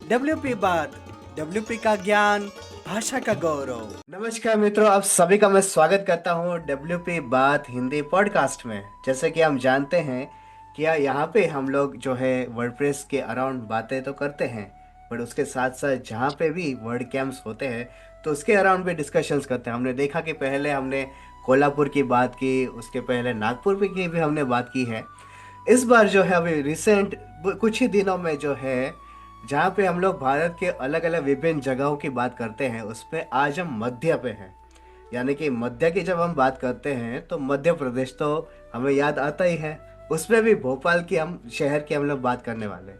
WP बात, WP का ज्ञान, भाषा का गौरव। नमस्कार मित्रों, आप सभी का मैं स्वागत करता हूँ डब्ल्यूपी बात हिंदी पॉडकास्ट में। जैसे कि हम जानते हैं कि यहाँ पे हम लोग जो है वर्डप्रेस के अराउंड बातें तो करते हैं, पर उसके साथ साथ जहाँ पे भी वर्ड कैंप्स होते हैं तो उसके अराउंड भी डिस्कशंस करते हैं। हमने देखा कि पहले हमने कोल्हापुर की बात की, उसके पहले नागपुर की भी हमने बात की है। इस बार जो है अभी रिसेंट कुछ ही दिनों में जो है, जहाँ पे हम लोग भारत के अलग अलग विभिन्न जगहों की बात करते हैं, उसमें आज हम मध्य पे हैं। यानी कि मध्य की जब हम बात करते हैं तो मध्य प्रदेश तो हमें याद आता ही है। उसमें भी भोपाल की हम शहर की हम लोग बात करने वाले हैं।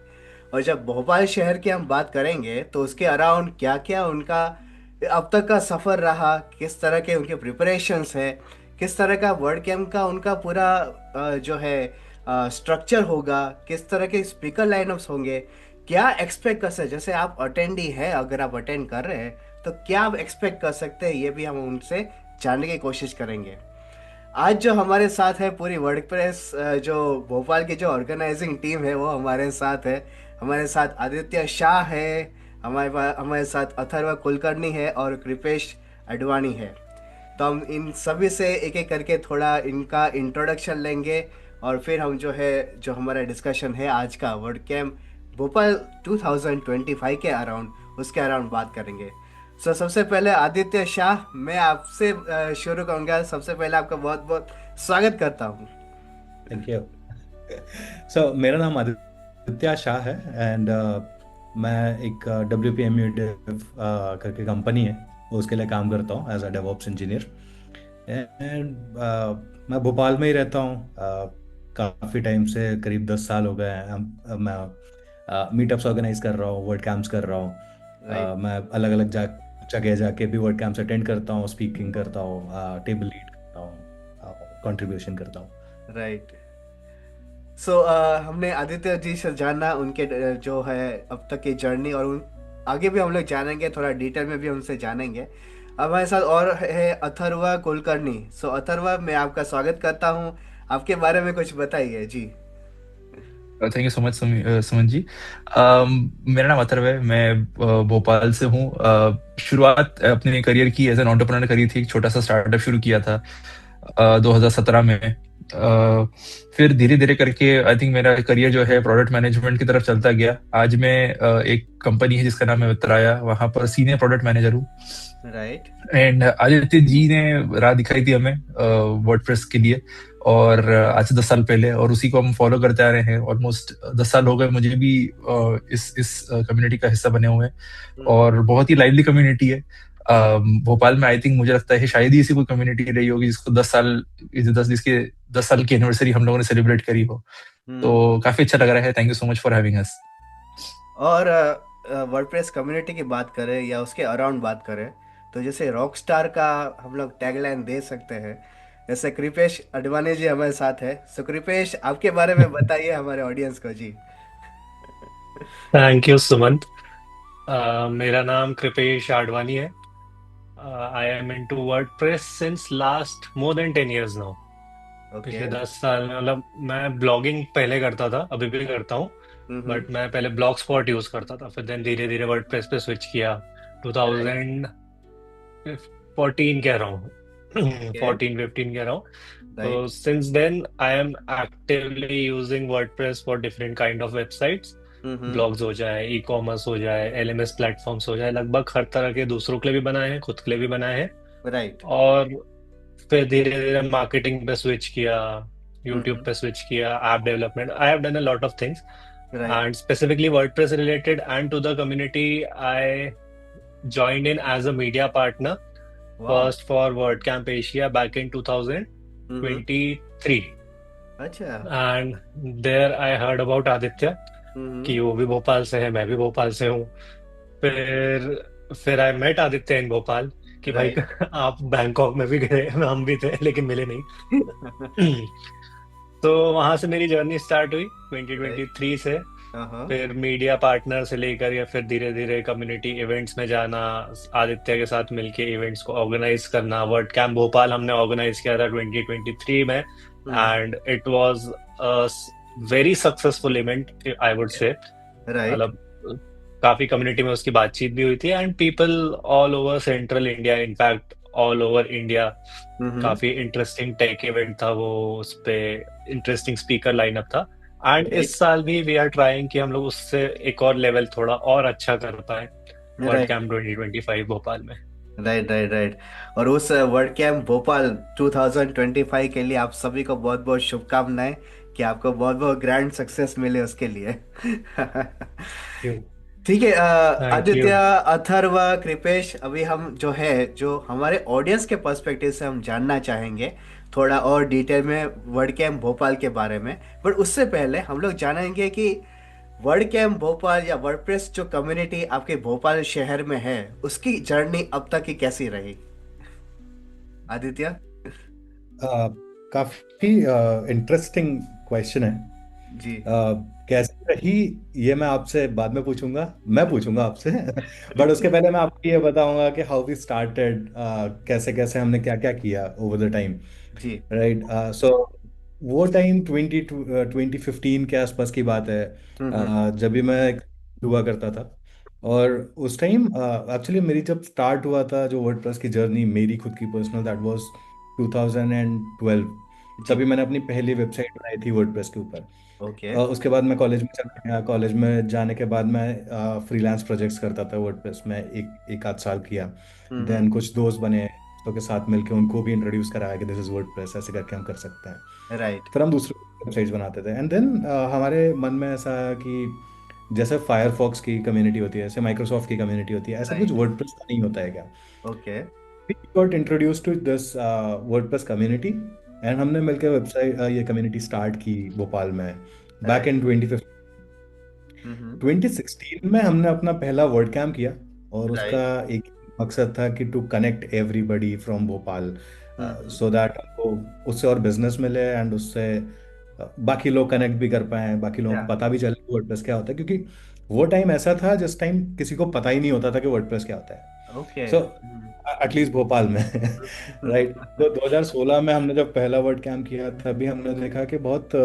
और जब भोपाल शहर की हम बात करेंगे तो उसके अराउंड क्या क्या उनका अब तक का सफ़र रहा, किस तरह के उनके प्रिपरेशंस है, किस तरह का वर्ड कैंप का उनका पूरा जो है स्ट्रक्चर होगा, किस तरह के स्पीकर लाइनअप्स होंगे, क्या एक्सपेक्ट कर सकते। जैसे आप अटेंडी है, अगर आप अटेंड कर रहे हैं तो क्या आप एक्सपेक्ट कर सकते हैं, ये भी हम उनसे जानने की कोशिश करेंगे। आज जो हमारे साथ है पूरी वर्डप्रेस जो भोपाल की जो ऑर्गेनाइजिंग टीम है वो हमारे साथ है। हमारे साथ आदित्य शाह है, हमारे साथ अथर्व कुलकर्णी है और कृपेश अडवाणी है। तो हम इन सभी से एक एक करके थोड़ा इनका इंट्रोडक्शन लेंगे और फिर हम जो है जो हमारा डिस्कशन है आज का वर्ड कैंप भोपाल 2025 के अराउंड, उसके अराउंड बात करेंगे। सबसे पहले आदित्य शाह, मैं आपसे शुरू करूंगा। सबसे पहले आपका बहुत बहुत स्वागत करता हूँ। Thank you. सो मेरा नाम आदित्य शाह है एंड मैं एक WPMU करके कंपनी है, उसके लिए काम करता हूँ as a DevOps engineer. And मैं भोपाल में ही रहता हूँ। काफ़ी टाइम से, करीब 10 साल हो गए हैं। मैं मीटअप्स ऑर्गेनाइज कर रहा हूँ, वर्ड कैंप्स कर रहा हूँ। राइट। मैं अलग अलग जगह जाके भी वर्ड कैंप्स अटेंड करता हूँ, स्पीकिंग करता हूँ, टेबल लीड करता हूँ, कंट्रीब्यूशन करता हूँ। राइट। हमने आदित्य जी से जाना उनके जो है अब तक की जर्नी, और उन आगे भी हम लोग जानेंगे, थोड़ा डिटेल में भी उनसे जानेंगे। अब हमारे साथ और है अथर्वा कुलकर्णी। अथर्वा, मैं आपका स्वागत करता हूँ। आपके बारे में कुछ बताइए जी। Thank you so much Suman ji. मेरा नाम अथर्व है। मैं भोपाल से हूँ। शुरुआत अपने करियर की एज एन एंटरप्रेन्योर करी थी। एक छोटा सा स्टार्टअप शुरू किया था 2017 में। फिर धीरे धीरे करके आई थिंक मेरा करियर जो है प्रोडक्ट मैनेजमेंट की तरफ चलता गया। आज मैं एक कंपनी है जिसका नाम है वित्राया, वहां पर सीनियर प्रोडक्ट मैनेजर हूँ। राइट। एंड आदित्य जी ने राह दिखाई थी हमें वर्डप्रेस के लिए, और आज से 10 साल पहले, और उसी को हम फॉलो करते आ रहे हैं। ऑलमोस्ट 10 साल हो गए मुझे भी इस कम्युनिटी का हिस्सा बने हुए हैं, और बहुत ही लाइवली कम्युनिटी है। भोपाल में आई थिंक मुझे लगता है शायद ही ऐसी कोई कम्युनिटी रही होगी जिसको 10 साल की एनिवर्सरी हम लोगों ने सेलिब्रेट करी हो। तो काफी अच्छा लग रहा है। Thank you so much for having us. और वर्डप्रेस कम्युनिटी की बात करें या उसके अराउंड बात करें तो जैसे रॉक स्टार का हम लोग टैगलाइन दे सकते हैं। जैसे कृपेश अडवाणी जी हमारे साथ है। कृपेश, आपके बारे में बताइए हमारे ऑडियंस को जी। Thank you Sumant. मेरा नाम कृपेश आडवाणी है। I am into WordPress since last more than 10 years now. Okay. पिछले 10 साल में मतलब मैं ब्लॉगिंग पहले करता था, अभी भी करता हूँ। हम्म। बट मैं पहले ब्लॉग स्पॉट यूज करता था, फिर देन धीरे धीरे वर्डप्रेस पे स्विच किया। राइट। 2014 कह रहा हूँ। ओके। 14-15 कह रहा हूँ। तो right. Since then I am actively using WordPress for different kind of websites. Hmm. Blogs हो जाए, ई कॉमर्स हो जाए, LMS प्लेटफॉर्म्स हो जाए, लगभग हर तरह के दूसरों के लिए भी बनाए हैं, खुद के लिए भी बनाए हैं। राइट। और फिर धीरे धीरे मार्केटिंग पे स्विच किया, यूट्यूब हम्म। पे स्विच किया, app development. I have done a lot of things right. And specifically WordPress related and to the community. I joined in as a media partner वाह। first for WordCamp Asia back in हम्म। 2023, अच्छा। and there I heard about Aditya हम्म। कि वो भी भोपाल से है, मैं भी भोपाल से हूँ। फिर आई मेट आदित्य इन भोपाल कि भाई राइट। आप बैंकॉक में भी गए, हम भी थे लेकिन मिले नहीं। तो वहां से मेरी जर्नी स्टार्ट हुई राइट। 2023 से। हाँ। फिर मीडिया पार्टनर से लेकर या फिर धीरे धीरे कम्युनिटी इवेंट्स में जाना, आदित्य के साथ मिलके इवेंट्स को ऑर्गेनाइज करना। वर्ड कैंप भोपाल हमने ऑर्गेनाइज किया था 2023 में, hmm. And it was a very successful event, I would say. Right. मतलब काफी कम्युनिटी में उसकी बातचीत भी हुई थी, and people all over central India, in fact all over India, hmm. काफी इंटरेस्टिंग टेक इवेंट था वो। उस पे इंटरेस्टिंग स्पीकर लाइनअप था। एंड राइट इस साल भी वी आर ट्राइंग कि हम लोग उससे एक और लेवल थोड़ा और अच्छा कर पाए वर्ड राइट कैंप 2025 भोपाल में। Right right right. और उस वर्ड कैंप भोपाल 2025 के लिए आप सभी को बहुत बहुत शुभकामनाएं, कि आपको बहुत बहुत ग्रैंड सक्सेस मिले उसके लिए। ठीक है, थैंक आदित्य, यू। अथर्व, कृपेश, अभी हम जो है, जो हमारे ऑडियंस के पर्सपेक्टिव से हम जानना चाहेंगे थोड़ा और डिटेल में वर्ड कैंप भोपाल के बारे में। बट उससे पहले हम लोग जानेंगे कि वर्ड कैंप भोपाल या वर्डप्रेस जो कम्युनिटी आपके भोपाल शहर में है, उसकी जर्नी अब तक की कैसी रही, आदित्य? काफी इंटरेस्टिंग क्वेश्चन है। जी कैसी रही ये मैं आपसे बाद में पूछूंगा, मैं पूछूंगा आपसे। बट उसके पहले मैं आपको ये बताऊंगा कि हाउ वी स्टार्टेड, कैसे कैसे हमने क्या क्या किया ओवर द टाइम। जी। राइट। सो वो टाइम 2015 के आसपास की बात है। हम्म। जब भी मैं हुआ करता था, और उस टाइम एक्चुअली मेरी जब स्टार्ट हुआ था जो वर्डप्रेस की जर्नी मेरी खुद की पर्सनल, दैट वाज 2012। जी। तभी मैंने अपनी पहली वेबसाइट बनाई थी वर्डप्रेस के ऊपर। ओके। उसके बाद मैं कॉलेज में चला गया। कॉलेज में जाने के बाद मैं फ्रीलांस प्रोजेक्ट्स करता था वर्डप्रेस में, एक आध साल किया। हम्म। देन कुछ दोस्त बने, दोस्तों के साथ मिलके उनको भी इंट्रोड्यूस कराया कि दिस इज वर्डप्रेस, ऐसे करके हम कर सकते हैं। राइट। फिर हम दूसरे वेबसाइट्स बनाते थे, एंड देन हमारे मन में ऐसा आया कि जैसे फायरफॉक्स की कम्युनिटी होती है, ऐसे माइक्रोसॉफ्ट की कम्युनिटी होती है, ऐसा कुछ राइट। वर्डप्रेस का नहीं होता है क्या। Okay. We got introduced to this WordPress community, and हमने मिलकर वेबसाइट ये कम्युनिटी स्टार्ट की भोपाल में बैक राइट। इन 2015। हम्म। 2016 में हमने अपना पहला वर्ड कैम्प किया, और उसका राइट। एक मकसद था कि to connect everybody from Bhopal, hmm. So that हमको उससे और बिजनेस मिले, एंड उससे बाकी लोग कनेक्ट भी कर पाए, बाकी लोगों या। को पता भी चले कि वर्डप्रेस क्या होता है, क्योंकि वो टाइम ऐसा था जिस टाइम किसी को पता ही नहीं होता था कि वर्डप्रेस क्या होता है। ओके। सो एटलीस्ट भोपाल में। राइट। तो 2016 में हमने जब पहला वर्ड कैम्प किया, तभी हमने देखा कि बहुत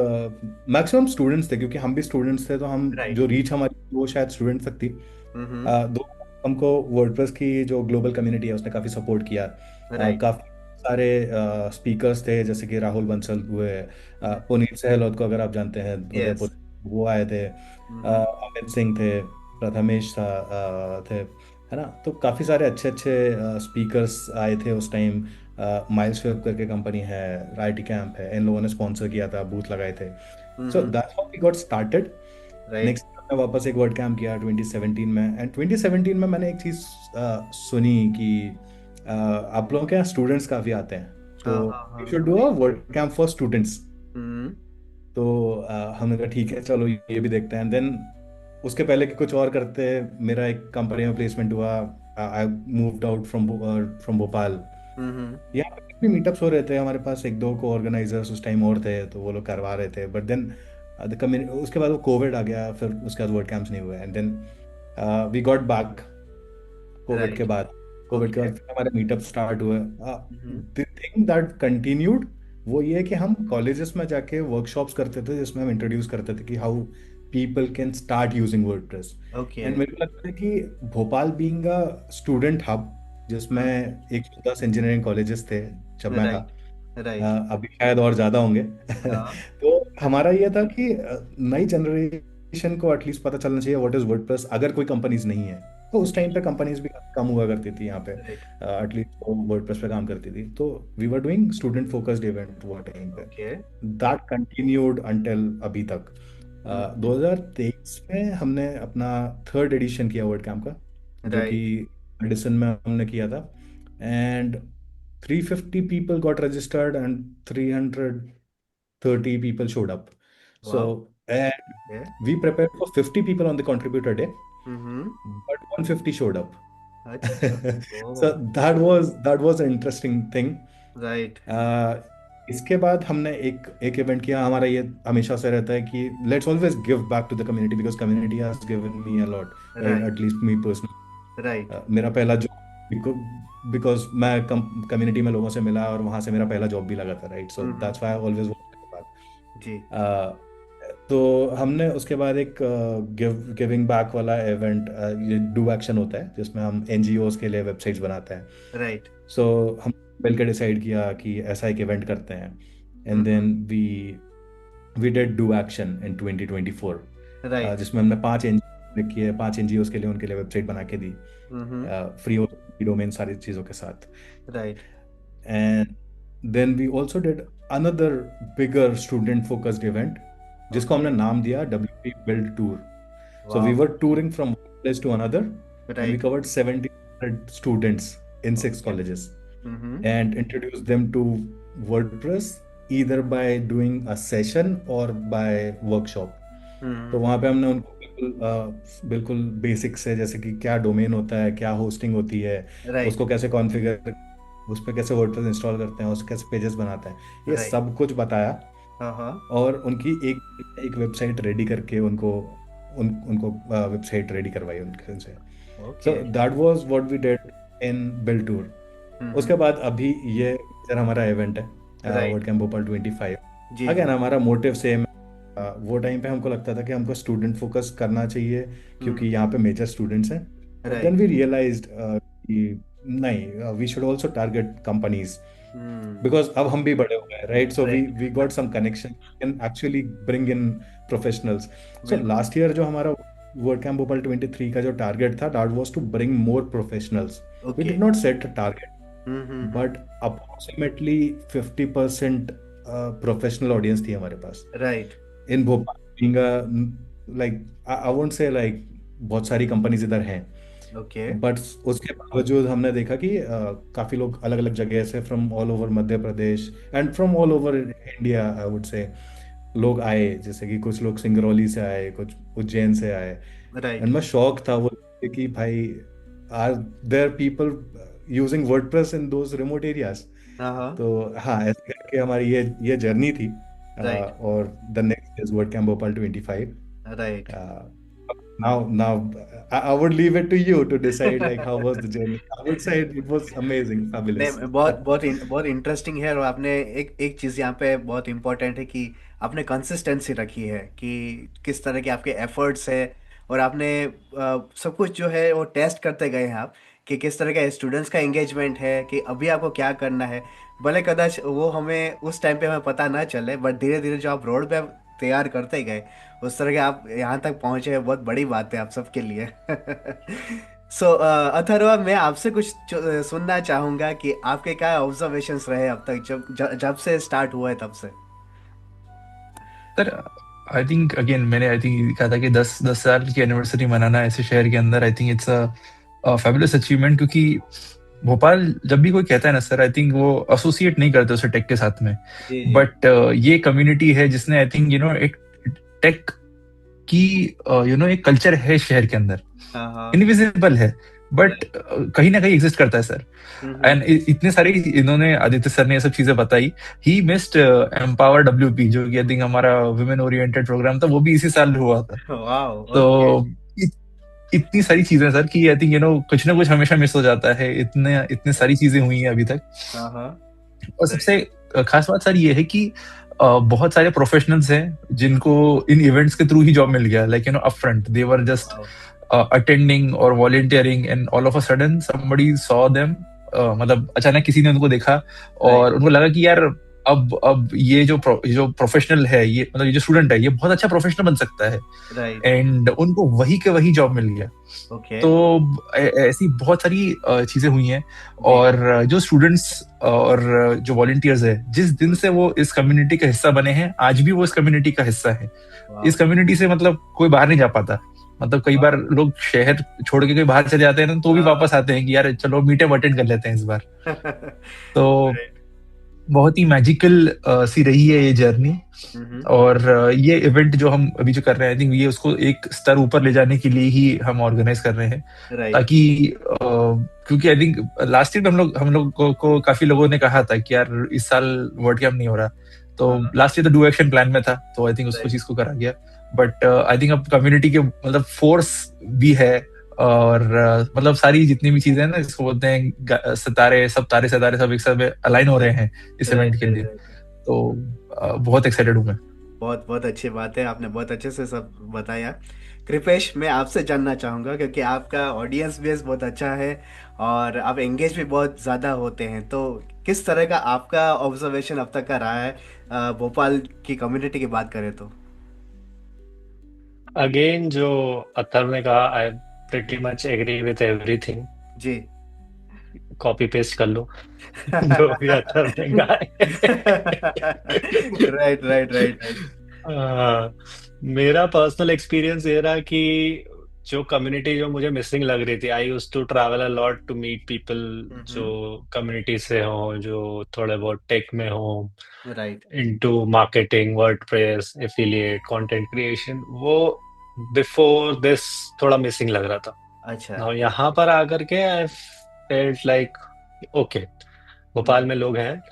मैक्सिमम स्टूडेंट्स थे, क्योंकि हम भी स्टूडेंट्स थे, तो हम राइट। जो रीच हमारी थी, वो शायद स्टूडेंट्स तक थी। हम्म। दो, हमको वर्डप्रेस की जो ग्लोबल कम्युनिटी है उसने काफ़ी सपोर्ट किया। राइट। काफ़ी सारे स्पीकर्स थे, जैसे कि राहुल बंसल हुए, पुनीत सहलोत को अगर आप जानते हैं, यस। उदयपुर, वो आए थे। हम्म। अमित सिंह थे, प्रथमेश था, थे, है ना। तो काफ़ी सारे अच्छे अच्छे स्पीकर्स आए थे उस टाइम। माइल्स वेब करके कंपनी है, आईटी कैंप है, इन लोगों ने स्पॉन्सर किया था, बूथ लगाए थे। So hmm. That's how we got started. Right. Next मैं वापस एक वर्ड कैम्प किया 2017 में, एंड 2017 में मैंने एक चीज़ सुनी कि आप लोगों के यहाँ स्टूडेंट्स काफ़ी आते हैं, तो हाँ हाँ यू हाँ। Should do a WordCamp for students. Hmm. तो हमने कहा ठीक है, चलो ये भी देखते हैं। देन उसके पहले कि कुछ और करते, मेरा एक कंपनी में प्लेसमेंट हुआ। I moved out from Bhopal. Hmm. यहाँ पे भी मीटअप्स हो रहे थे, हमारे पास एक दो को ऑर्गेनाइजर्स उस टाइम और थे, तो वो लोग करवा रहे थे। बट देन द कम्युनिटी, उसके बाद वो कोविड आ गया, फिर उसके बाद वर्ड कैंप्स नहीं हुए, and then we got back Covid के राइट। बाद। कोविड के ओके। बाद फिर हमारे मीटअप स्टार्ट हुए। Hmm. The thing that continued वो ये कि हम कॉलेजेस में जाके वर्कशॉप्स करते थे, जिसमें हम इंट्रोड्यूस करते थे कि how people can start using WordPress. Okay. And मेरे को लगता है कि Bhopal being a student hub, जिसमें 110 इंजीनियरिंग कॉलेजेस थे जब मैं था, राइट। राइट। अभी शायद और ज़्यादा होंगे। हाँ। तो हमारा ये था कि नई जनरेशन को एटलीस्ट पता चलना चाहिए व्हाट इज वर्डप्रेस, अगर कोई कंपनीज नहीं है। तो उस टाइम पे कंपनीज भी कम हुआ करती थी यहाँ पे, राइट। एटलीस्ट वो वर्डप्रेस पे काम करती थी। तो we were doing student focused event वो टाइम पे। ओके। दैट कंटिन्यूड अंटिल अभी तक। हम्म। 2023 में हमने अपना थर्ड एडिशन किया वर्ड कैंप का, जो कि राइट। मेडिसिन में हमने किया था। And 350 people got registered and 330 people showed up. So, वाह। and okay. we prepared for 50 people on the contributor day, hmm. but 150 showed up. अच्छा। So oh. that was an interesting thing. Right. Uh, इसके बाद हमने एक एक event किया। हमारा ये हमेशा से रहता है कि let's always give back to the community, because community has given me a lot, right, right. At least me personally. Right. मेरा पहला जॉब, बिकॉज मैं कम्युनिटी में लोगों से मिला, और वहां से मेरा पहला जॉब भी लगा था, right. So that's why I always wanted to जी। तो हमने उसके बाद एक गिविंग बैक वाला इवेंट, ये डू एक्शन होता है जिसमें हम एनजीओज के लिए वेबसाइट्स बनाते हैं। राइट। सो हम मिलकर डिसाइड किया कि ऐसा एक इवेंट करते हैं, and then we did do action in 2024, right. जिसमें हमने 5 एनजीओ किए, 5 एनजीओज के लिए उनके लिए वेबसाइट बना के दी, फ्री डोमेन सारी चीज़ों के साथ। Right. And then we also did another bigger student focused event जिसको हमने नाम दिया WP Build Tour. So we were touring from one place to another, and we right. covered 1,700 students in 6 Okay. colleges and introduced them to WordPress either by doing a session or by workshop. तो वहाँ पे हमने उनको बिल्कुल basic से, जैसे कि क्या डोमेन होता है, क्या होस्टिंग होती है, राइट। उसको कैसे कॉन्फ़िगर, उस पर कैसे वर्डप्रेस इंस्टॉल करते हैं, उसके कैसे पेजेस बनाते हैं, ये Right. सब कुछ बताया। हाँ। और उनकी एक वेबसाइट रेडी करके उनको वेबसाइट रेडी करवाई उनके से। So okay. That was what we did in build tour. उसके बाद अभी ये सर हमारा इवेंट है Right. WordCamp Bhopal 25। जी अगेन हमारा मोटिव सेम है। वो टाइम पे हमको लगता था कि हमको स्टूडेंट फोकस करना चाहिए क्योंकि यहाँ पे मेजर स्टूडेंट्स हैं। Right. देन वी रियलाइज्ड कि नहीं, we should also target companies because अब हम भी बड़े हो गए, right? So we got some connection, can actually bring in professionals. So last year जो हमारा वर्ड कैंप भोपाल 23 का जो टारगेट था, that was to bring more professionals. We did not set a target, but approximately 50% professional audience थी हमारे पास right. In Bhopal. Being like I won't say like बहुत सारी कंपनीज इधर हैं, ओके। बट उसके बावजूद हमने देखा कि काफ़ी लोग अलग अलग जगह से, from all over Madhya Pradesh and from all over India I would से, लोग आए। जैसे कि कुछ लोग सिंगरौली से आए, कुछ उज्जैन से आए। राइट। एंड मैं शौक था वो कि भाई, are there people using WordPress in those remote areas? हाँ। तो हाँ, ऐसे करके हमारी ये जर्नी थी। Right. और the next is word camp Bhopal 25। Right. Now, I would leave it to you to decide like how was the journey. I would say it was amazing, fabulous. नहीं, बहुत इंटरेस्टिंग है। और आपने एक चीज़ यहाँ पे बहुत इम्पोर्टेंट है कि आपने कंसिस्टेंसी रखी है कि किस तरह के आपके एफर्ट्स है। और आपने सब कुछ जो है वो टेस्ट करते गए हैं आप कि किस तरह का स्टूडेंट्स का एंगेजमेंट है, कि अभी आपको क्या करना है। भले कदाच वो हमें उस टाइम पे हमें पता ना चले, बट धीरे धीरे जो आप रोड मैप तैयार करते गए, उस तरह के आप यहाँ तक पहुँचे हैं, बहुत बड़ी बात है आप सबके लिए। सो अथर्वा, मैं आपसे कुछ सुनना चाहूंगा कि आपके क्या ऑब्जर्वेशंस रहे अब तक, जब से स्टार्ट हुआ है तब से। सर आई थिंक अगेन मैंने आई थिंक कहा था कि 10 साल की एनिवर्सरी मनाना ऐसे शहर के अंदर, I think it's a fabulous achievement. क्योंकि भोपाल जब भी कोई कहता है ना सर, आई थिंक वो एसोसिएट नहीं करते उसे टेक के साथ में, जी जी। बट ये कम्युनिटी है जिसने आई थिंक एक टेक की एक कल्चर है शहर के अंदर, हाँ। इनविजिबल है बट कहीं ना कहीं एग्जिस्ट करता है सर। एंड इतने सारे इन्होंने आदित्य सर ने ये सब चीजें बताई। ही मिस्ड एम्पावर WP, जो कि आई थिंक हमारा वुमेन ओरिएंटेड प्रोग्राम था, वो भी इसी साल हुआ था। वाओ। तो इतनी सारी चीजें सर कि आई थिंक कुछ ना कुछ हमेशा मिस हो जाता है। इतने सारी चीजें हुई हैं अभी तक। हाँ। और सबसे खास बात सर ये है कि बहुत सारे प्रोफेशनल्स हैं जिनको इन इवेंट्स के थ्रू ही जॉब मिल गया। Like up front they were just attending or volunteering and all of a sudden somebody saw them, मतलब अचानक किसी ने उनको देखा और उनको लगा कि यार अब ये जो प्रोफेशनल है, ये मतलब ये जो स्टूडेंट है, ये बहुत अच्छा प्रोफेशनल बन सकता है। एंड उनको वही के वही जॉब मिल गया। तो ऐसी बहुत सारी चीजें हुई हैं। और जो स्टूडेंट्स और जो वॉलंटियर्स है, जिस दिन से वो इस कम्युनिटी का हिस्सा बने हैं, आज भी वो इस कम्युनिटी का हिस्सा है। इस कम्युनिटी से मतलब कोई बाहर नहीं जा पाता। मतलब कई बार लोग शहर छोड़ के कहीं बाहर चले जाते हैं तो भी वापस आते हैं कि यार चलो मीटअप अटेंड कर लेते हैं इस बार। तो बहुत ही मैजिकल सी रही है ये जर्नी। और ये इवेंट जो हम अभी जो कर रहे हैं, आई थिंक ये उसको एक स्तर ऊपर ले जाने के लिए ही हम ऑर्गेनाइज कर रहे हैं। ताकि क्योंकि आई थिंक लास्ट ईयर हम लोग को काफी लोगों ने कहा था कि यार इस साल वर्ड कैंप नहीं हो रहा। तो लास्ट ईयर तो डू एक्शन प्लान में था, तो आई थिंक उसको चीज को करा गया। बट आई थिंक अब कम्युनिटी के मतलब फोर्स भी है। और मतलब सारी जितनी भी चीजें हैं ना, इसको बोलते हैं सितारे सब एक साथ अलाइन हो रहे हैं इस इवेंट के लिए। तो बहुत एक्साइटेड हूँ मैं। बहुत बहुत अच्छी बात है, आपने बहुत अच्छे से सब बताया। कृपेश, मैं आपसे जानना चाहूँगा क्योंकि आपका ऑडियंस बेस बहुत अच्छा है और आप एंगेज भी बहुत ज़्यादा होते हैं, तो किस तरह का आपका ऑब्जर्वेशन अब तक का रहा है भोपाल की कम्युनिटी की बात करें तो? अगेन जो अथर्व ने कहा, I pretty much agree with everything. जी। कॉपी पेस्ट कर लो जो भी अथर्व ने कहा है। Right right right right. मेरा पर्सनल एक्सपीरियंस ये रहा कि जो कम्युनिटी जो मुझे मिसिंग लग रही थी, I use to travel a lot to meet people जो कम्युनिटी से हो, जो थोड़े बहुत टेक में हो, right. Into marketing, WordPress, affiliate, content creation, वो बिफोर दिस थोड़ा मिसिंग लग रहा था। अच्छा। और यहाँ पर आकर के I felt like okay, Bhopal में लोग हैं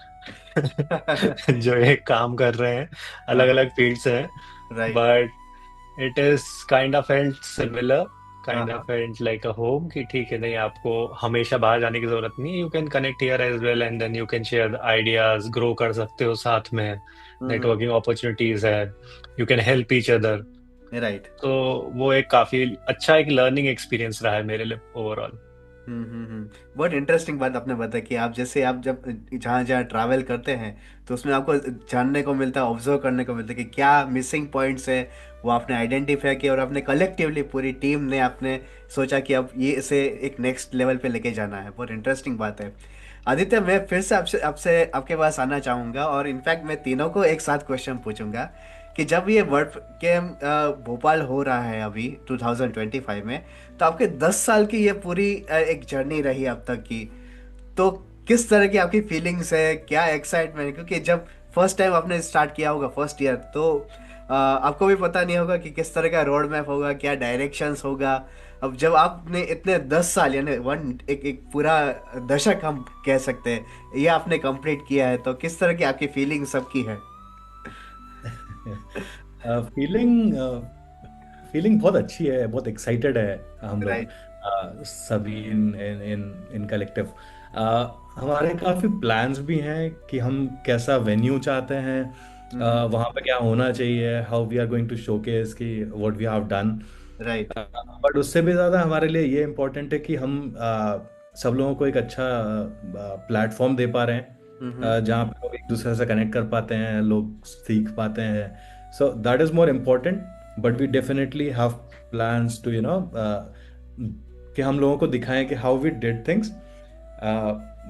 जो एक काम कर रहे हैं, अलग अलग फील्ड से हैं, right. But it is kind of felt similar, हाँ काइंड ऑफ हाँ। फेल्ट लाइक अ होम, कि ठीक है, नहीं आपको हमेशा बाहर जाने की जरूरत नहीं है, you can connect here as well and then you can share ideas, grow कर सकते हो साथ में, नेटवर्किंग अपॉर्चुनिटीज है, you can help each other. Right. तो वो एक काफी अच्छा एक लर्निंग एक्सपीरियंस रहा है मेरे लिए ओवरऑल। बहुत इंटरेस्टिंग बात आपने बताया कि आप जैसे आप जब जहाँ जहाँ ट्रैवल करते हैं तो उसमें आपको जानने को मिलता है, ऑब्जर्व करने को मिलता है कि क्या मिसिंग पॉइंट्स है, वो आपने आइडेंटिफाई किया और आपने कलेक्टिवली पूरी टीम ने आपने सोचा कि अब ये इसे एक नेक्स्ट लेवल पे लेके जाना है। बहुत इंटरेस्टिंग बात है। आदित्य, मैं फिर से आपसे आपसे आपके पास आना चाहूँगा और इनफैक्ट मैं तीनों को एक साथ क्वेश्चन पूछूंगा कि जब ये वर्ल्ड गेम भोपाल हो रहा है अभी 2025 में, तो आपके 10 साल की ये पूरी एक जर्नी रही अब तक की, तो किस तरह की आपकी फीलिंग्स है, क्या एक्साइटमेंट है? क्योंकि जब फर्स्ट टाइम आपने स्टार्ट किया होगा फर्स्ट ईयर, तो आपको भी पता नहीं होगा कि किस तरह का रोड मैप होगा, क्या डायरेक्शंस होगा। अब जब आपने इतने 10 साल यानी वन एक एक पूरा दशक हम कह सकते हैं ये आपने कंप्लीट किया है, तो किस तरह की आपकी फीलिंग सबकी है? फीलिंग फीलिंग बहुत अच्छी है, बहुत एक्साइटेड है हम लोग राइट। सभी इन इन इन इन कलेक्टिव। हमारे काफ़ी प्लान्स भी हैं कि हम कैसा वेन्यू चाहते हैं, वहाँ पे क्या होना चाहिए, how we are going to showcase कि what we have done. Right. But उससे भी ज़्यादा हमारे लिए ये इम्पोर्टेंट है कि हम सब लोगों को एक अच्छा प्लेटफॉर्म दे पा रहे हैं, जहाँ पे लोग एक दूसरे से कनेक्ट कर पाते हैं, लोग सीख पाते हैं। So that is more important. But we definitely have plans to कि हम लोगों को दिखाएं कि हाउ वी डिड थिंग्स।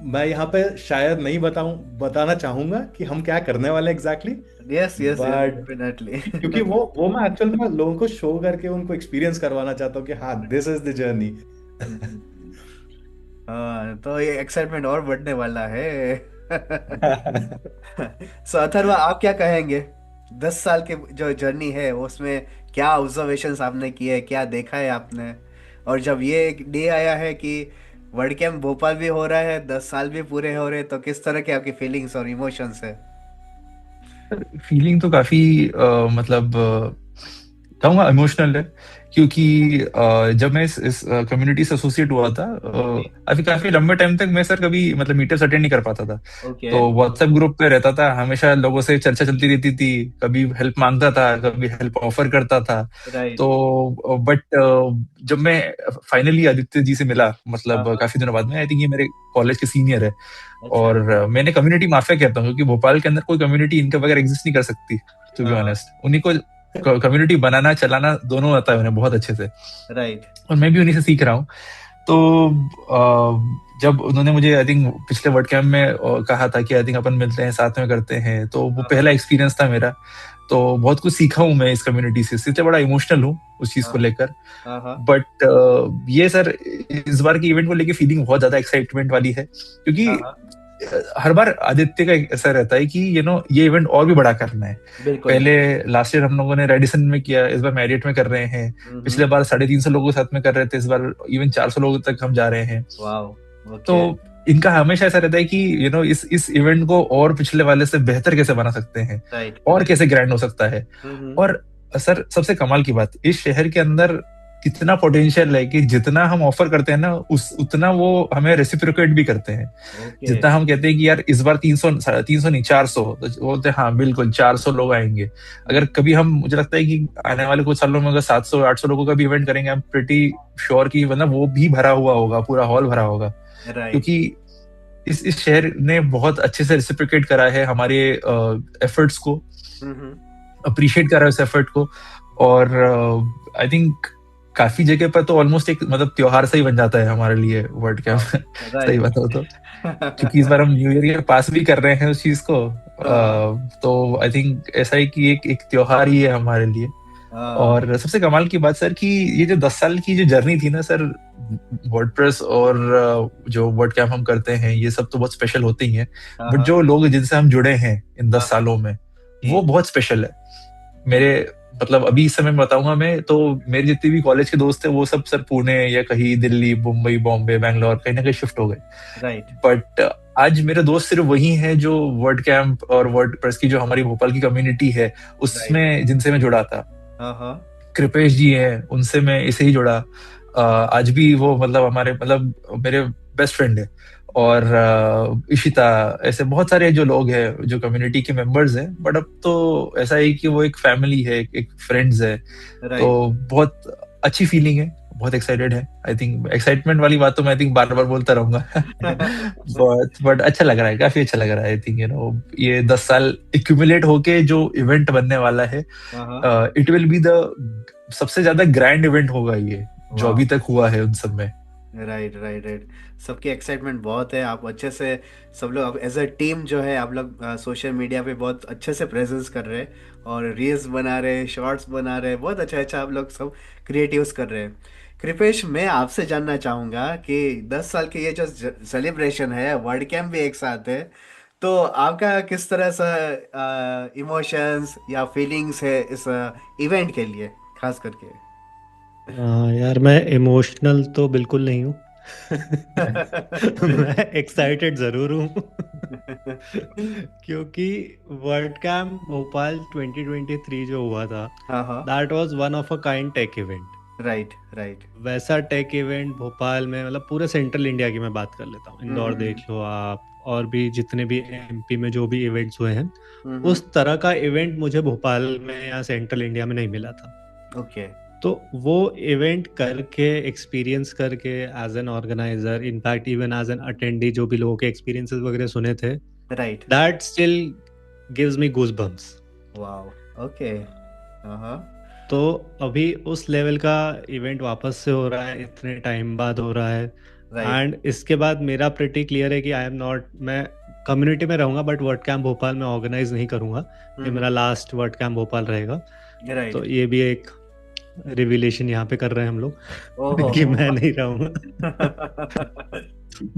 मैं यहाँ पे शायद नहीं बताना चाहूँगा कि हम क्या करने वाले exactly, yes yes yes, but definitely. क्योंकि वो मैं एक्चुअल में लोगों को शो करके उनको एक्सपीरियंस करवाना चाहता हूँ कि हाँ, दिस इज द जर्नी। हाँ, तो ये एक्साइटमेंट और बढ़ने वाला है। सो अथर्वा, आप क्या कहेंगे? 10 साल की जो जर्नी है उसमें क्या ऑब्जर्वेशंस आपने किए, क्या देखा है आपने? और जब ये एक डे आया है कि वर्ल्ड कैंप भोपाल भी हो रहा है, 10 साल भी पूरे हो रहे हैं, तो किस तरह की आपकी फीलिंग्स और इमोशंस है? फीलिंग तो काफी मतलब कहूँगा इमोशनल है, क्योंकि जब मैं इस कम्युनिटी से एसोसिएट हुआ था, अभी काफी लंबे टाइम तक मैं सर कभी मतलब मीटअप्स अटेंड नहीं कर पाता था। ओके। तो व्हाट्सएप ग्रुप पे रहता था, हमेशा लोगों से चर्चा चलती रहती थी, कभी हेल्प मांगता था, कभी हेल्प ऑफर करता था। राइट। तो बट जब मैं फाइनली आदित्य जी से मिला, हाँ मतलब हाँ। काफी दिनों बाद में, आई थिंक ये मेरे कॉलेज के सीनियर है, अच्छा। और मैंने कम्युनिटी माफिया कहता हूँ, क्योंकि भोपाल के अंदर कोई कम्युनिटी इनके बगैर एग्जिस्ट नहीं कर सकती, टू बी हाँ। ऑनेस्ट। उन्हीं को कम्युनिटी बनाना चलाना दोनों आता है उन्हें बहुत अच्छे से, राइट। और मैं भी उन्हीं से सीख रहा हूँ। तो जब उन्होंने मुझे आई थिंक पिछले वर्ड कैंप में कहा था कि आई थिंक अपन मिलते हैं, साथ में करते हैं, तो वो हाँ पहला एक्सपीरियंस था मेरा। तो बहुत कुछ सीखा हूँ मैं इस कम्युनिटी से, इसलिए बड़ा इमोशनल हूँ उस चीज हाँ को लेकर। हाँ हाँ। बट ये सर, इस बार की इवेंट को लेकर फीलिंग बहुत ज्यादा एक्साइटमेंट वाली है, क्योंकि हाँ हाँ। हर बार आदित्य का ऐसा रहता है कि ये इवेंट और भी बड़ा करना है। बिल्कुल। पहले लास्ट ईयर हम लोगों ने रेडिसन में किया, इस बार मैरियट में कर रहे हैं। पिछले बार 350 लोगों के साथ में कर रहे थे, इस बार इवन 400 लोगों तक हम जा रहे हैं। वाओ। तो ओके। इनका हमेशा ऐसा रहता है कि इस इवेंट को और पिछले वाले से बेहतर कैसे बना सकते हैं, राइट। और कैसे ग्रैंड हो सकता है। हम्म। और सर, सबसे कमाल की बात, इस शहर के अंदर कितना पोटेंशियल है कि जितना हम ऑफर करते हैं ना उस उतना वो हमें रेसिप्रोकेट भी करते हैं। ओके। जितना हम कहते हैं कि यार इस बार 300 300 नहीं 400, तो वो बोलते हैं हाँ बिल्कुल 400 लोग आएंगे। अगर कभी हम, मुझे लगता है कि आने वाले कुछ सालों में अगर 700 800 लोगों का भी इवेंट करेंगे, हम प्रिटी श्योर कि मतलब वो भी भरा हुआ होगा, पूरा हॉल भरा होगा। राइट। क्योंकि इस शहर ने बहुत अच्छे से रेसिप्रोकेट करा है हमारे एफर्ट्स को, हम्म। अप्रिशिएट करा है उस एफर्ट को। और आई थिंक काफी जगह पर तो ऑलमोस्ट एक मतलब त्योहार सा ही बन जाता है हमारे लिए वर्ड कैंप। सही राइट। बताओ तो, क्योंकि इस बार हम न्यू ईयर पास भी कर रहे हैं उस चीज को। तो आई थिंक ऐसा है कि एक एक त्योहार ही है हमारे लिए। और सबसे कमाल की बात सर कि ये जो 10 साल की जो जर्नी थी ना सर, वर्डप्रेस और जो वर्ड कैंप हम करते हैं ये सब तो बहुत स्पेशल होते ही हैं, बट जो लोग जिनसे हम जुड़े हैं इन 10 सालों में वो बहुत स्पेशल है। मेरे मतलब अभी इस समय बताऊंगा मैं, तो मेरे जितने भी कॉलेज के दोस्त थे वो सब सर पुणे या कहीं दिल्ली, मुंबई, बॉम्बे, बैंगलोर कहीं ना कहीं शिफ्ट हो गए। राइट। बट आज मेरे दोस्त सिर्फ वही हैं जो वर्ड कैंप और वर्ड प्रेस की जो हमारी भोपाल की कम्युनिटी है उसमें जिनसे मैं जुड़ा था। कृपेश जी हैं, उनसे मैं इसे ही जुड़ा। आज भी वो मतलब हमारे मतलब मेरे बेस्ट फ्रेंड है। और इशिता, ऐसे बहुत सारे जो लोग हैं जो कम्युनिटी के मेंबर्स हैं, बट अब तो ऐसा है कि वो एक फैमिली है, एक फ्रेंड्स है। तो बहुत अच्छी फीलिंग है, बहुत एक्साइटेड है। आई थिंक एक्साइटमेंट वाली बात तो मैं आई थिंक बार बार बोलता रहूंगा। बट अच्छा लग रहा है, काफी अच्छा लग रहा है। आई थिंक ये 10 साल एक्यूमुलेट होके जो इवेंट बनने वाला है, इट विल बी द सबसे ज्यादा ग्रैंड इवेंट होगा ये जो अभी तक हुआ है उन सब में। Right right right. सबकी एक्साइटमेंट बहुत है। आप अच्छे से सब लोग एज अ टीम जो है आप लोग सोशल मीडिया पे बहुत अच्छे से प्रेजेंस कर रहे हैं और रील्स बना रहे हैं, शॉर्ट्स बना रहे हैं, बहुत अच्छा अच्छा आप लोग सब क्रिएटिव्स कर रहे हैं। कृपेश, मैं आपसे जानना चाहूँगा कि 10 साल की ये जो सेलिब्रेशन है, वर्ल्ड कैंप भी एक साथ है, तो आपका किस तरह से इमोशंस या फीलिंग्स है इस इवेंट के लिए खास करके? यार मैं इमोशनल तो बिल्कुल नहीं हूँ। मैं एक्साइटेड ज़रूर हूँ। क्योंकि वर्ल्ड कैंप भोपाल 2023 जो हुआ था, that was one of a kind tech event. Right right. वैसा टेक इवेंट भोपाल में, मतलब पूरे सेंट्रल इंडिया की मैं बात कर लेता हूँ, इंदौर देख लो आप, और भी जितने भी एमपी में जो भी इवेंट्स हुए हैं, उस तरह का इवेंट मुझे भोपाल में या सेंट्रल इंडिया में नहीं मिला था। ओके। तो वो इवेंट करके, एक्सपीरियंस करके, as an organiser, in fact even as an attendee, जो भी लोगों के एक्सपीरियंसेस वगैरह सुने थे, right, that still gives me goosebumps. Wow, okay. तो अभी उस लेवल का इवेंट वापस से हो रहा है, इतने टाइम बाद हो रहा है। एंड इसके बाद मेरा प्रिटी क्लियर है कि आई एम नॉट, मैं कम्युनिटी में रहूंगा बट वर्ड कैंप भोपाल में ऑर्गेनाइज नहीं करूंगा। ये मेरा लास्ट वर्ड कैंप भोपाल रहेगा। तो ये भी एक रिविलेशन यहाँ पे कर रहे हैं हम लोग कि मैं नहीं रहूंगा।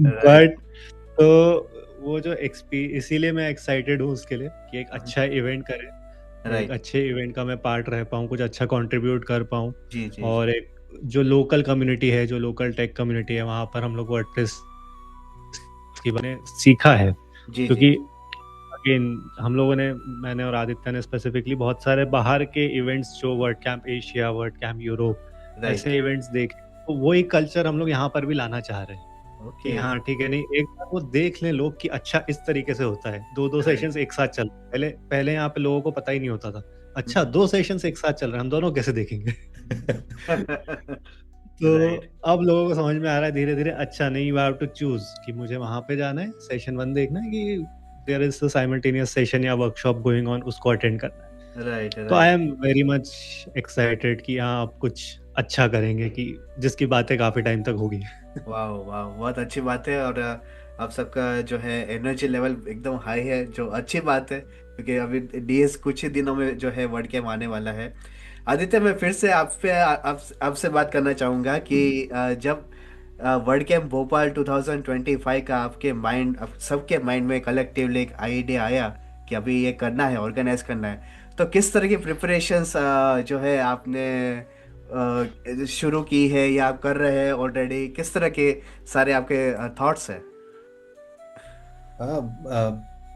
बट तो वो जो इसीलिए मैं एक्साइटेड हूँ उसके लिए कि एक अच्छा इवेंट करें, एक अच्छे इवेंट का मैं पार्ट रह पाऊँ, कुछ अच्छा कंट्रीब्यूट कर पाऊँ। और एक जो लोकल कम्युनिटी है, जो लोकल टेक कम्युनिटी है, वहाँ पर हम लोग वर्डप्रेस की मैंने सीखा है। क्योंकि अगेन हम लोगों ने, मैंने और आदित्य ने स्पेसिफिकली बहुत सारे बाहर के इवेंट्स, जो word camp Asia, word camp Europe, ऐसे इवेंट्स देखे, तो वो एक कल्चर हम लोग यहाँ पर भी लाना चाह रहे हैं। कि हाँ ठीक है, नहीं एक बार वो देख लें लोग कि अच्छा इस तरीके से होता है, दो सेशंस एक साथ चल, पहले यहाँ पे लोगों को पता ही नहीं होता था, अच्छा 2 सेशंस एक साथ चल रहे हैं, हम दोनों कैसे देखेंगे। तो अब लोगों को समझ में आ रहा है धीरे धीरे, अच्छा नहीं, यू हैव टू चूज कि मुझे वहां पे जाना है, सेशन 1 देखना है, कि there is a simultaneous session या वर्कशॉप गोइंग ऑन, उसको अटेंड करना है। तो I am very much excited कि हाँ आप कुछ अच्छा करेंगे, कि जिसकी बातें काफी टाइम तक होगी। वाह वाह, बहुत अच्छी बात है। और आप सबका जो है एनर्जी लेवल एकदम हाई है, जो अच्छी बात है, क्योंकि अभी डीएस कुछ ही दिनों में जो है वर्ड कैंप आने वाला है। आदित्य, मैं फिर से आपसे बात करना चाहूँगा कि जब वर्ड कैंप भोपाल 2025 का आपके माइंड, सबके माइंड में कलेक्टिवली एक आइडिया आया कि अभी ये करना है, ऑर्गेनाइज करना है, तो किस तरह की प्रिपरेशंस जो है आपने शुरू की है या आप कर रहे हैं ऑलरेडी? किस तरह के सारे आपके थॉट्स हैं?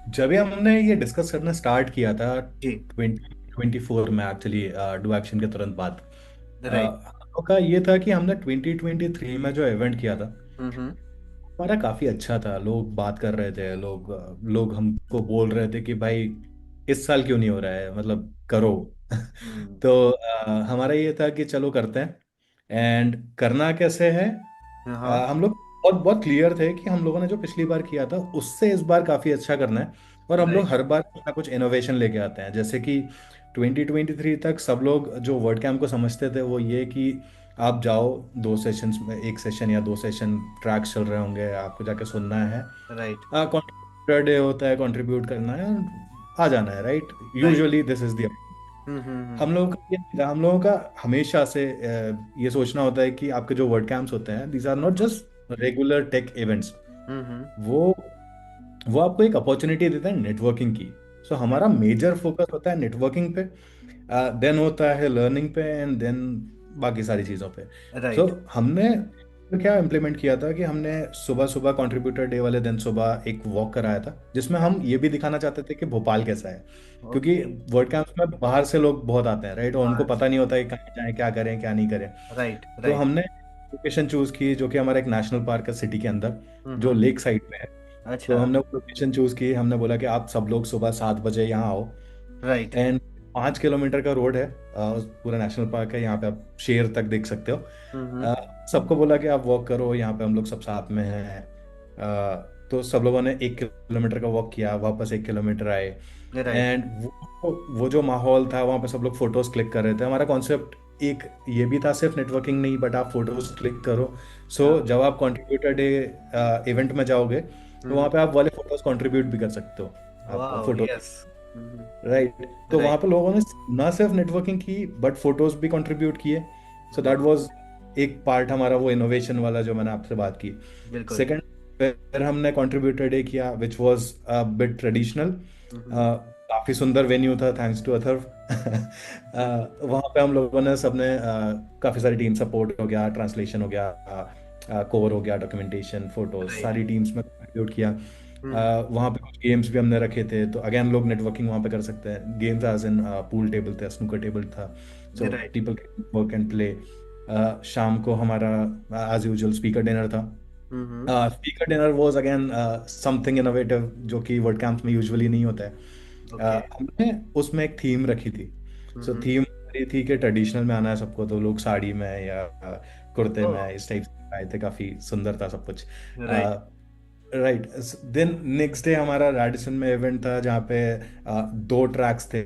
जब भी हमने ये डिस्कस करना स्टार्ट किया था जी 2024 में, एक्चुअली डू एक्शन के तुरंत बाद, लोग का ये था कि हमने 2023 में जो इवेंट किया था, हम्म। हमारा काफी अच्छा था। लोग बात कर रहे थे, लोग लोग हमको बोल रहे थे कि भाई इस साल क्यों नहीं हो रहा है, मतलब करो। हम्म। तो हमारा ये था कि चलो करते हैं। एंड करना कैसे है, हाँ। हम लोग बहुत बहुत क्लियर थे कि हम लोगों ने जो पिछली बार किया था उससे इस बार काफ़ी अच्छा करना है। और हम लोग राइट। हर बार कुछ ना कुछ इनोवेशन लेके आते हैं। जैसे कि 2023 तक सब लोग जो वर्ड कैम्प को समझते थे वो ये कि आप जाओ, 2 सेशंस में, 1 सेशन या 2 सेशन ट्रैक्स चल रहे होंगे, आपको जाके सुनना है, राइट। कंट्रीब्यूटर डे होता है, कंट्रीब्यूट करना है, आ जाना है, right. Right. Usually this is the हम्म। हम लोगों का ये नहीं था। हम लोगों का हमेशा से ये सोचना होता है कि आपके जो वर्ड कैंप्स होते हैं, these are not just regular tech events. Hmm. वो वो आपको एक अपॉर्चुनिटी देता है नेटवर्किंग की। सो हमारा मेजर फोकस होता है नेटवर्किंग पे, देन होता है लर्निंग पे, एंड देन बाकी सारी चीज़ों पे। सो राइट। हमने क्या इम्प्लीमेंट किया था कि हमने सुबह सुबह कंट्रीब्यूटर डे वाले दिन सुबह एक वॉक कराया था, जिसमें हम ये भी दिखाना चाहते थे कि भोपाल कैसा है। क्योंकि ओके। वर्ड कैंप्स में बाहर से लोग बहुत आते हैं, राइट, और उनको बाहर पता से। नहीं होता कि कहाँ जाएं, क्या करें, क्या नहीं करें। राइट। तो राइट। हमने लोकेशन चूज की जो कि हमारा एक नेशनल पार्क है सिटी के अंदर, जो हम्म। लेक साइड में है। तो अच्छा। हमने वो लोकेशन चूज की, हमने बोला कि आप सब लोग सुबह 7 बजे यहाँ आओ। राइट। एंड 5 किलोमीटर का रोड है, पूरा नेशनल पार्क है, यहाँ पे आप शेर तक देख सकते हो। हम्म। अ, सबको बोला कि आप वॉक करो, यहाँ पे हम लोग सब साथ में हैं। तो सब लोगों ने 1 किलोमीटर का वॉक किया, वापस 1 किलोमीटर आए। राइट। एंड वो जो माहौल था वहाँ पे, सब लोग फोटोज क्लिक कर रहे थे। हमारा कॉन्सेप्ट एक ये भी था, सिर्फ नेटवर्किंग नहीं, बट आप फोटोज क्लिक करो। सो हाँ। जब आप कंट्रीब्यूटर डे इवेंट में जाओगे तो वहाँ हम्म। पे आप वाले फोटोज कंट्रीब्यूट भी कर सकते हो, आप वाओ, फोटो, यस। राइट। तो वहाँ राइट। पे लोगों ने ना सिर्फ नेटवर्किंग की बट फोटोज भी कंट्रीब्यूट किए। सो दैट वाज एक पार्ट हमारा, वो इनोवेशन वाला जो मैंने आपसे बात की। बिल्कुल। सेकंड, फिर हमने कंट्रीब्यूटर डे किया which was a bit traditional. Hmm. काफी सुंदर वेन्यू था, थैंक्स टू अथर्व। वहाँ पे हम लोगों ने सबने काफी सारी टीम, सपोर्ट हो गया, ट्रांसलेशन हो गया, कोर हो गया, डॉक्यूमेंटेशन, फोटोज, राइट। सारी टीम्स में कंट्रीब्यूट किया। हम्म। वहाँ पे कुछ गेम्स भी हमने रखे थे, तो अगेन लोग नेटवर्किंग वहाँ पे कर सकते हैं। Games as in pool table था, स्नूकर टेबल था, so right. People can work and play. शाम को हमारा एज यूजुअल स्पीकर डिनर था। Hmm. Speaker dinner was again something innovative जो कि वर्ड कैंप्स में यूजुअली नहीं होता है। ओके। हमने उसमें एक थीम रखी थी। सो हम्म। थीम ये थी कि ट्रेडिशनल में आना है सबको, तो लोग साड़ी में या कुर्ते ओ। में इस टाइप से आए थे। काफी सुंदर था सब कुछ। Right. Right. Then next day हमारा रेडिसन में इवेंट था, जहाँ पे 2 ट्रैक्स थे।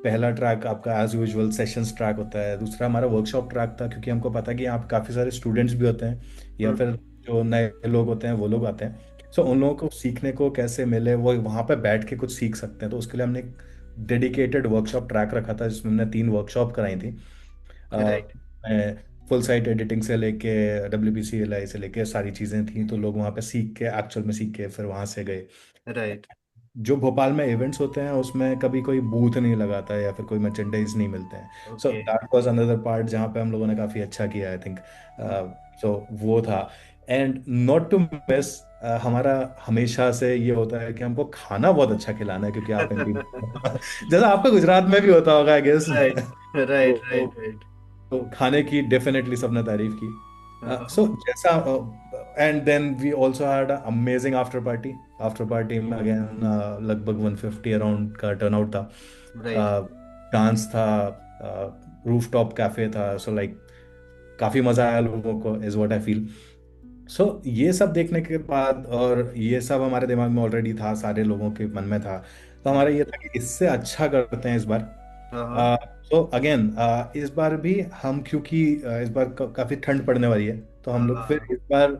पहला ट्रैक आपका एज यूजुअल सेशंस ट्रैक होता है, दूसरा हमारा वर्कशॉप ट्रैक था, क्योंकि हमको पता है कि यहाँ पे काफ़ी सारे स्टूडेंट्स भी होते हैं, या फिर हम्म। जो नए लोग होते हैं वो लोग आते हैं। सो उन लोगों को सीखने को कैसे मिले, वो वहाँ पे बैठ के कुछ सीख सकते हैं, तो उसके लिए हमने एक डेडिकेटेड वर्कशॉप ट्रैक रखा था, जिसमें हमने 3 वर्कशॉप कराई थी। राइट। फुल साइट एडिटिंग से लेके WPCLI से लेके सारी चीज़ें थी, तो लोग वहाँ पे सीख के, एक्चुअल में सीख के फिर वहाँ से गए। राइट। जो भोपाल में इवेंट्स होते हैं उसमें कभी कोई बूथ नहीं लगाता है या फिर कोई मर्चेंडाइज नहीं मिलते हैं। सो okay. That was another part जहाँ पे हम लोगों ने काफ़ी अच्छा किया, आई थिंक। सो वो था। एंड नॉट टू मिस, हमारा हमेशा से ये होता है कि हमको खाना बहुत अच्छा खिलाना है, क्योंकि आप MP जैसा आपका गुजरात में भी होता होगा, आई गेस। राइट। राइट। तो राइट। राइट। तो खाने की डेफिनेटली सबने तारीफ की। सो जैसा, and then we also had amazing after party में अगेन लगभग 150 अराउंड का टर्नआउट था। राइट। डांस था, रूफटॉप कैफे था, सो लाइक काफी मजा आया लोगों को, इज व्हाट आई फील। सो ये सब देखने के बाद, और ये सब हमारे दिमाग में ऑलरेडी था, सारे लोगों के मन में था, तो हमारा ये था कि इससे अच्छा करते हैं इस बार। तो अगेन इस बार भी हम, क्योंकि इस बार काफी ठंड पड़ने वाली है, तो हम लोग फिर इस बार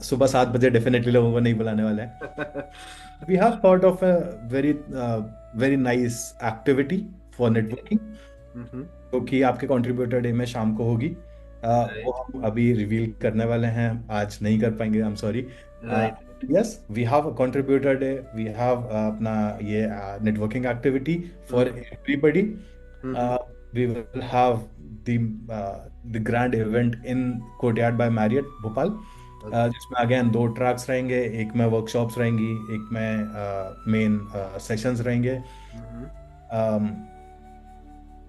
सुबह 7 बजे डेफिनेटली लोगों को नहीं बुलाने वाले हैं। We have thought of a very very nice activity for networking, जो कि आपके कंट्रीब्यूटर डे में शाम को होगी। वो राइट। हम अभी रिवील करने वाले हैं, आज नहीं कर पाएंगे, I am sorry. Right. Yes, we have a contributor day, we have अपना ये networking activity for everybody. We will have the the grand event in Courtyard by Marriott Bhopal, जिसमें अगेन 2 ट्रैक्स रहेंगे, एक में वर्कशॉप्स रहेंगी, एक में मेन सेशंस रहेंगे।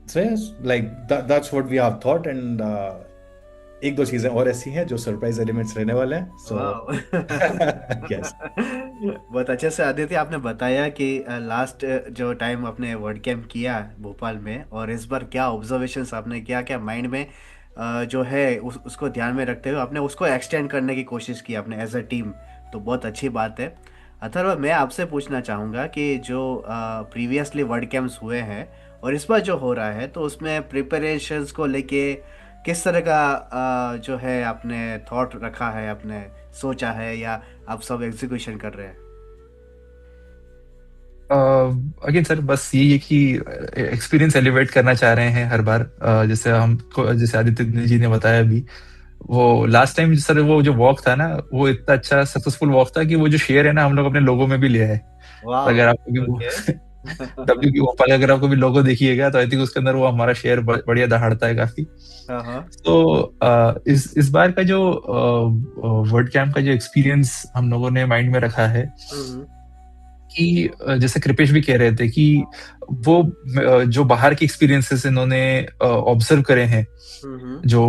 So yes, like that's what we have thought, and एक दो चीजें और ऐसी हैं जो सरप्राइज एलिमेंट्स रहने वाले हैं, so yes. बहुत अच्छे से आदित्य आपने बताया कि लास्ट जो टाइम आपने वर्ड कैंप किया भोपाल में, और इस बार क्या ऑब्जर्वेशंस आपने किया, क्या माइंड में जो है उसको ध्यान में रखते हुए आपने उसको एक्सटेंड करने की कोशिश की आपने एज अ टीम, तो बहुत अच्छी बात है। अथर्व, मैं आपसे पूछना चाहूँगा कि जो प्रीवियसली वर्ड कैंप्स हुए हैं और इस बार जो हो रहा है, तो उसमें प्रिपरेशंस को लेके किस तरह का जो है आपने थॉट रखा है, आपने सोचा है, या आप सब एग्जीक्यूशन कर रहे हैं? अगेन सर, बस यही है कि एक्सपीरियंस एलिवेट करना चाह रहे हैं हर बार। जैसे हमको, जैसे आदित्य जी ने बताया अभी, वो लास्ट टाइम सर वो जो वॉक था ना, वो इतना अच्छा सक्सेसफुल वॉक था कि वो जो शेयर है ना, हम लोग अपने लोगो में भी लिया है। वाह, अगर आपको भी वो ओके। डब्ल्यू भोपाल, अगर आपको भी लोगो देखिएगा तो आई थिंक उसके अंदर वो हमारा शेयर बढ़िया दहाड़ता है काफी। हाँ हाँ। तो इस बार का जो वर्ड कैंप का जो एक्सपीरियंस हम लोगों ने माइंड में रखा है हम्म कि जैसे कृपेश भी कह रहे थे कि वो जो बाहर के एक्सपीरियंसेस इन्होंने ऑब्जर्व करे हैं, हम्म। जो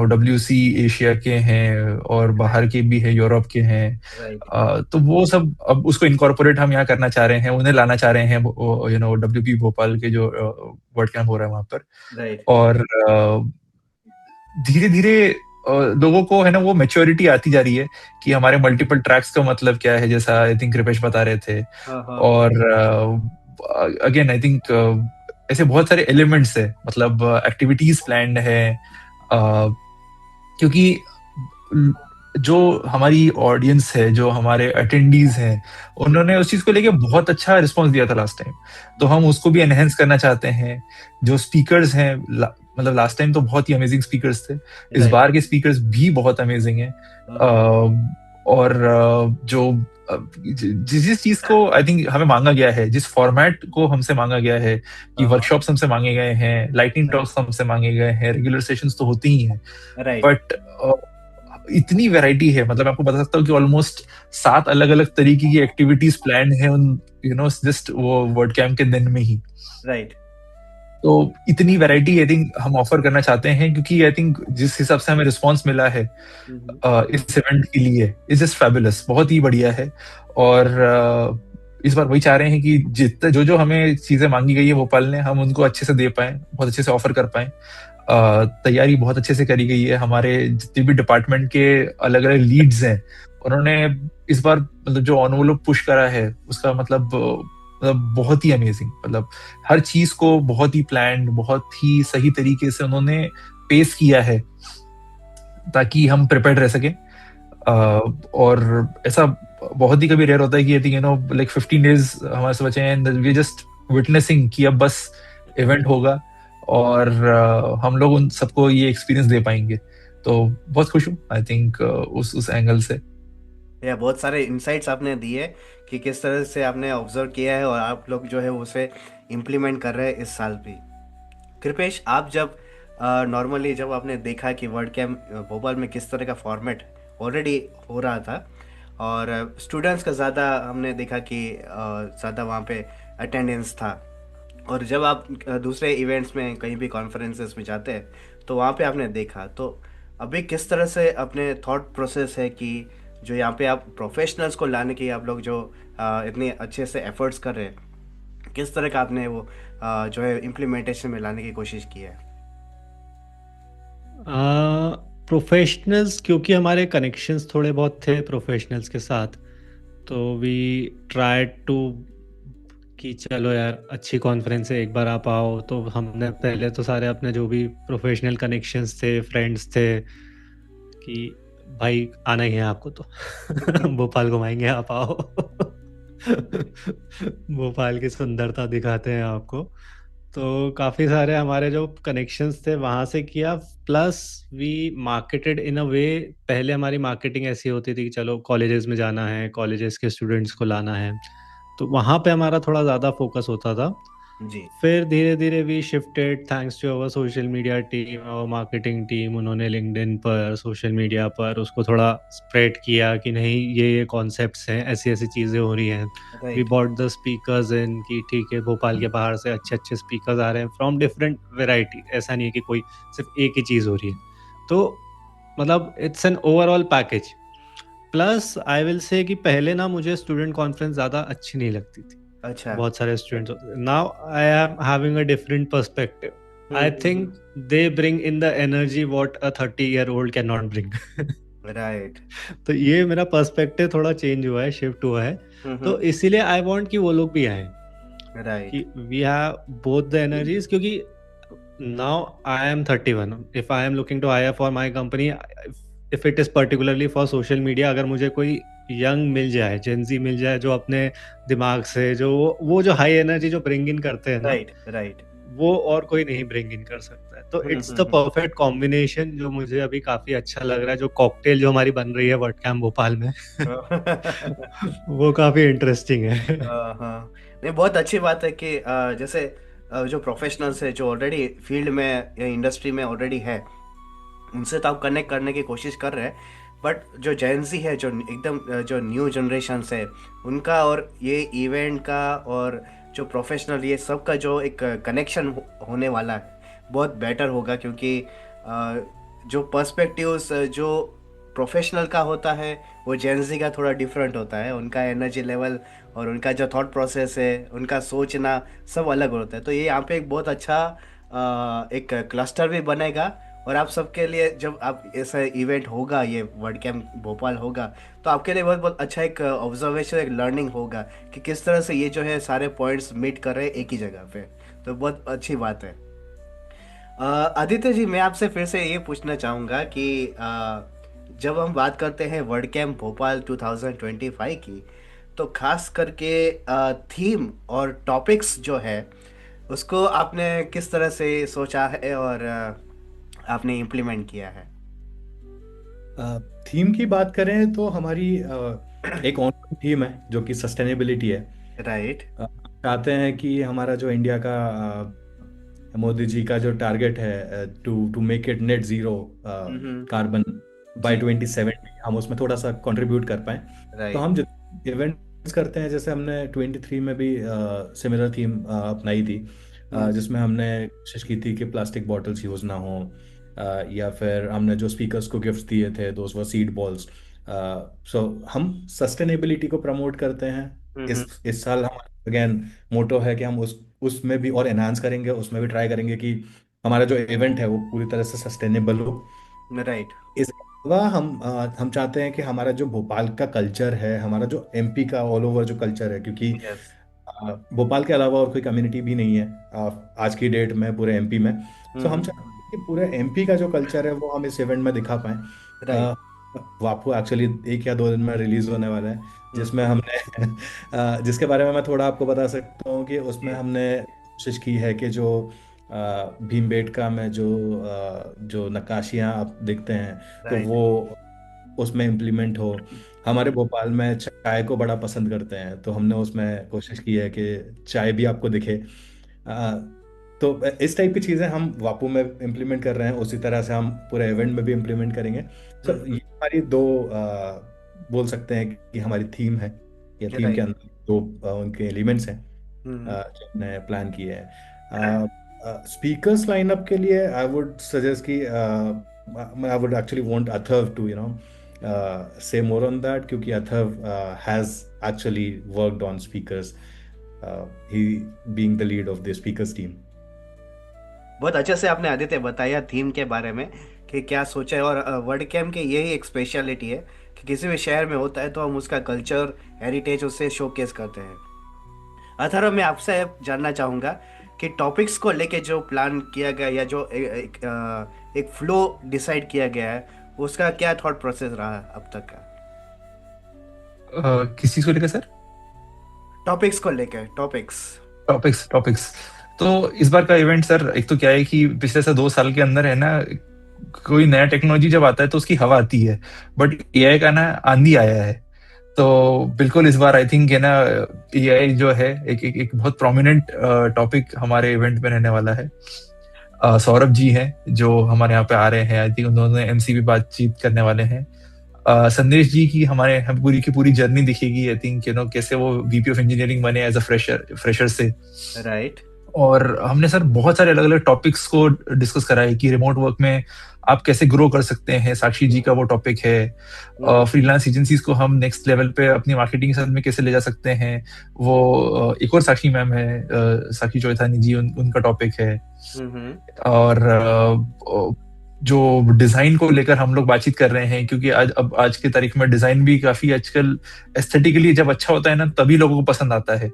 WC एशिया के हैं और बाहर के भी हैं, यूरोप के हैं। राइट तो वो सब अब उसको इनकॉर्पोरेट हम यहाँ करना चाह रहे हैं, उन्हें लाना चाह रहे हैं WP भोपाल के जो वर्ड कैंप हो रहा है वहां पर। राइट। और धीरे धीरे लोगों को है ना वो मेच्योरिटी आती जा रही है कि हमारे मल्टीपल ट्रैक्स का मतलब क्या है, जैसा आई थिंक कृपेश बता रहे थे। हाँ हाँ। और अगेन आई थिंक ऐसे बहुत सारे एलिमेंट्स है, मतलब एक्टिविटीज प्लान्ड है। क्योंकि जो हमारी ऑडियंस है, जो हमारे अटेंडीज हैं, उन्होंने उस चीज को लेके बहुत अच्छा रिस्पॉन्स दिया था लास्ट टाइम, तो हम उसको भी एनहेंस करना चाहते हैं। जो स्पीकर्स हैं, मतलब लास्ट टाइम तो बहुत ही अमेजिंग स्पीकर्स थे, इस राइट। बार के स्पीकर्स भी बहुत अमेजिंग हैं। और जो जिस चीज को आई थिंक हमें मांगा गया है, जिस फॉर्मेट को हमसे मांगा गया है, कि वर्कशॉप्स हमसे मांगे गए हैं, लाइटनिंग टॉक्स हमसे मांगे गए हैं, रेगुलर सेशंस तो होती ही हैं, राइट। बट इतनी वैरायटी है, मतलब मैं आपको बता सकता हूँ कि ऑलमोस्ट 7 अलग अलग तरीके की एक्टिविटीज प्लान है उन जस्ट वो वर्ड कैंप के दिन में ही। राइट। तो इतनी वैरायटी आई थिंक हम ऑफर करना चाहते हैं, क्योंकि आई थिंक जिस हिसाब से हमें रिस्पांस मिला है इस इवेंट के लिए, इज जस्ट फैबुलस, बहुत ही बढ़िया है। और इस बार वही चाह रहे हैं कि जितने जो जो हमें चीजें मांगी गई है भोपाल ने, हम उनको अच्छे से दे पाए, बहुत अच्छे से ऑफर कर पाए। तैयारी बहुत अच्छे से करी गई है, हमारे जितने भी डिपार्टमेंट के अलग अलग लीड्स हैं, उन्होंने इस बार मतलब जो एनवेलप पुश करा है उसका मतलब बहुत ही अमेजिंग, मतलब हर चीज को बहुत ही प्लान्ड, बहुत ही सही तरीके से उन्होंने पेश किया है ताकि हम प्रिपेयर्ड रह सकें। और ऐसा बहुत ही कभी रेयर होता है कि आई थिंक लाइक 15 डेज हमारे से बचे हैं, वी जस्ट विटनेसिंग कि अब बस इवेंट होगा और हम लोग उन सबको ये एक्सपीरियंस दे पाएंगे। तो बहुत खुश हूँ आई थिंक उस एंगल से। या बहुत सारे इंसाइट्स आपने दिए कि किस तरह से आपने ऑब्जर्व किया है और आप लोग जो है उसे इम्प्लीमेंट कर रहे हैं इस साल भी। कृपेश, आप जब नॉर्मली जब आपने देखा कि वर्ल्ड कैंप भोपाल में किस तरह का फॉर्मेट ऑलरेडी हो रहा था और स्टूडेंट्स का ज़्यादा हमने देखा कि ज़्यादा वहाँ पे अटेंडेंस था, और जब आप दूसरे इवेंट्स में कहीं भी कॉन्फ्रेंसेस में जाते हैं तो वहाँ पे आपने देखा, तो अभी किस तरह से अपने थॉट प्रोसेस है कि जो यहाँ पे आप प्रोफेशनल्स को लाने की आप लोग जो इतने अच्छे से एफर्ट्स कर रहे हैं, किस तरह का आपने वो जो है इम्प्लीमेंटेशन में लाने की कोशिश की है? प्रोफेशनल्स, क्योंकि हमारे कनेक्शंस थोड़े बहुत थे प्रोफेशनल्स के साथ, तो वी ट्राई टू कि चलो यार अच्छी कॉन्फ्रेंस है, एक बार आप आओ। तो हमने पहले तो सारे अपने जो भी प्रोफेशनल कनेक्शंस थे, फ्रेंड्स थे, कि भाई आना ही है आपको तो भोपाल घुमाएंगे, आप आओ भोपाल की सुंदरता दिखाते हैं आपको। तो काफ़ी सारे हमारे जो कनेक्शंस थे वहाँ से किया, प्लस वी मार्केटेड इन अ वे। पहले हमारी मार्केटिंग ऐसी होती थी कि चलो कॉलेजेस में जाना है, कॉलेजेस के स्टूडेंट्स को लाना है, तो वहाँ पे हमारा थोड़ा ज़्यादा फोकस होता था। जी। फिर धीरे-धीरे we shifted thanks to our social media team, our marketing team. उन्होंने लिंक्डइन पर, सोशल मीडिया पर उसको थोड़ा स्प्रेड किया कि नहीं ये कॉन्सेप्ट्स हैं, ऐसी-ऐसी चीज़ें हो रही हैं। We right. Bought the speakers in कि ठीक है, भोपाल के बाहर से अच्छे-अच्छे स्पीकर्स आ रहे हैं फ्रॉम डिफरेंट वैरायटी। ऐसा नहीं है कि कोई सिर्फ़ एक ही चीज़ हो रही है। तो मतलब it's an overall package. Plus I will say कि पहले ना मुझे स्टूडेंट कॉन्फ्रेंस ज़्यादा अच्छी नहीं लगती थी। अच्छा। बहुत सारे स्टूडेंट्स होते हैं। Now I am having a different perspective. I think they bring in the energy what a 30-year-old can not bring. Right. तो ये मेरा पर्सपेक्टिव थोड़ा चेंज हुआ है, शिफ्ट हुआ है। तो इसीलिए आई वांट कि वो लोग भी आएँ, राइट। कि we have both the energies. क्योंकि now I am 31, if I am looking to hire for my company, if it is particularly for social media, अगर मुझे कोई यंग मिल जाए, जेनजी मिल जाए, जो अपने दिमाग से जो वो जो हाई एनर्जी जो ब्रिंग इन करते हैं ना, राइट। राइट। वो और कोई नहीं ब्रिंग इन कर सकता है। तो इट्स द परफेक्ट कॉम्बिनेशन जो मुझे अभी काफी अच्छा लग रहा है। जो कॉकटेल जो हमारी बन रही है वर्ड कैंप भोपाल में वो काफी इंटरेस्टिंग है। हाँ, नहीं बहुत अच्छी बात है कि जैसे जो प्रोफेशनल्स है जो ऑलरेडी फील्ड में या इंडस्ट्री में ऑलरेडी है, उनसे तो आप कनेक्ट करने की कोशिश कर रहे हैं। बट जो जेंजी है, जो एकदम जो न्यू जनरेशन है, उनका और ये इवेंट का और जो प्रोफेशनल, ये सब का जो एक कनेक्शन होने वाला है, बहुत बेटर होगा। क्योंकि जो पर्सपेक्टिव्स जो प्रोफेशनल का होता है, वो जेंजी का थोड़ा डिफरेंट होता है। उनका एनर्जी लेवल और उनका जो थॉट प्रोसेस है, उनका सोचना सब अलग होता है। तो ये यहाँ पे एक बहुत अच्छा एक क्लस्टर भी बनेगा। और आप सबके लिए जब आप ऐसा इवेंट होगा, ये वर्ड कैंप भोपाल होगा, तो आपके लिए बहुत बहुत अच्छा एक ऑब्जर्वेशन, एक लर्निंग होगा कि किस तरह से ये जो है सारे पॉइंट्स मीट कर रहे हैं एक ही जगह पे। तो बहुत अच्छी बात है। आदित्य जी, मैं आपसे फिर से ये पूछना चाहूँगा कि जब हम बात करते हैं वर्ड कैंप भोपाल 2025 की, तो खास करके थीम और टॉपिक्स जो है, उसको आपने किस तरह से सोचा है और आपने इम्प्लीमेंट किया है? थीम की बात करें तो हमारी एक ऑन थीम है जो कि सस्टेनेबिलिटी है। राइट। चाहते हैं कि हमारा जो इंडिया का मोदी जी का जो टारगेट है to to make it net zero carbon by जी। 2070, हम उसमें थोड़ा सा कंट्रीब्यूट कर पाए। तो राइट। हम जितने इवेंट्स करते हैं, जैसे हमने 23 में भी सिमिलर थीम अपनाई थी, जिसमें हमने कोशिश की थी कि प्लास्टिक बॉटल्स यूज ना हो, या फिर हमने जो स्पीकर्स को गिफ्ट दिए थे दोस वर सीड बॉल्स। सो हम सस्टेनेबिलिटी को प्रमोट करते हैं। इस साल हमारा अगेन मोटो है कि हम उसमें भी और एनहांस करेंगे, उसमें भी ट्राई करेंगे कि हमारा जो इवेंट है वो पूरी तरह से सस्टेनेबल हो। राइट। इसके अलावा हम चाहते हैं कि हमारा जो भोपाल का कल्चर है, हमारा जो एमपी का ऑल ओवर जो कल्चर है, क्योंकि यस। भोपाल के अलावा और कोई कम्युनिटी भी नहीं है आज की डेट में पूरे एमपी में। सो हम चाहते हैं कि पूरे एमपी का जो कल्चर है वो हम इस इवेंट में दिखा पाएं। राइट। वापू एक्चुअली 1 या 2 दिन में रिलीज होने वाला है, जिसमें हमने जिसके बारे में मैं थोड़ा आपको बता सकता हूँ कि उसमें हमने कोशिश की है कि जो भीमबेटका में जो नक्काशियाँ आप देखते हैं, तो राइट। वो उसमें इम्प्लीमेंट हो। हमारे भोपाल में चाय को बड़ा पसंद करते हैं, तो हमने उसमें कोशिश की है कि चाय भी आपको दिखे। तो इस टाइप की चीज़ें हम वापू में इम्प्लीमेंट कर रहे हैं, उसी तरह से हम पूरे इवेंट में भी इम्प्लीमेंट करेंगे। तो ये हमारी दो बोल सकते हैं कि हमारी थीम है, या थीम के राइट। अंदर दो उनके एलिमेंट्स हैं जो हमने प्लान किए हैं। स्पीकर्स लाइनअप के लिए आई वुड सजेस्ट कि I would actually want Atharv to say more on that, क्योंकि Atharva has actually worked on speakers, he being the lead of the speakers team. बहुत अच्छे से आपने आदित्य बताया थीम के बारे में कि क्या सोचा है। और वर्ड कैंप की यही एक स्पेशलिटी है कि किसी भी शहर में होता है तो हम उसका कल्चर, हेरिटेज उससे शोकेस करते हैं। अथर्व, मैं आपसे जानना चाहूँगा कि टॉपिक्स को लेके जो प्लान किया गया, या जो एक फ्लो डिसाइड किया गया है, उसका क्या थॉट प्रोसेस रहा अब तक का? किस चीज को लेकर सर? टॉपिक्स को लेकर, टॉपिक्स। टॉपिक्स तो इस बार का इवेंट सर, एक तो क्या है कि पिछले से 2 साल के अंदर है ना, कोई नया टेक्नोलॉजी जब आता है तो उसकी हवा आती है, बट एआई का ना आंधी आया है। तो बिल्कुल इस बार आई थिंक है ना, एआई जो है एक बहुत प्रोमिनेंट टॉपिक हमारे इवेंट में रहने वाला है। सौरभ जी हैं जो हमारे यहाँ पे आ रहे हैं, आई थिंक उन्होंने एमसी भी बातचीत करने वाले हैं। संदेश जी की हमारे हम पूरी की पूरी जर्नी दिखेगी, आई थिंक कैसे वो वीपी ऑफ इंजीनियरिंग बने एज अ फ्रेशर से। राइट। और हमने सर बहुत सारे अलग अलग टॉपिक्स को डिस्कस करा है कि रिमोट वर्क में आप कैसे ग्रो कर सकते हैं। साक्षी जी का वो टॉपिक है। फ्रीलांस एजेंसीज को हम नेक्स्ट लेवल पे अपनी मार्केटिंग के साथ में कैसे ले जा सकते हैं, वो एक और साक्षी मैम है, साक्षी चौथानी जी, उनका टॉपिक है। और जो डिजाइन को लेकर हम लोग बातचीत कर रहे हैं, क्योंकि आज की तारीख में डिजाइन भी काफी आजकल एस्थेटिकली जब अच्छा होता है ना, तभी लोगों को पसंद आता है।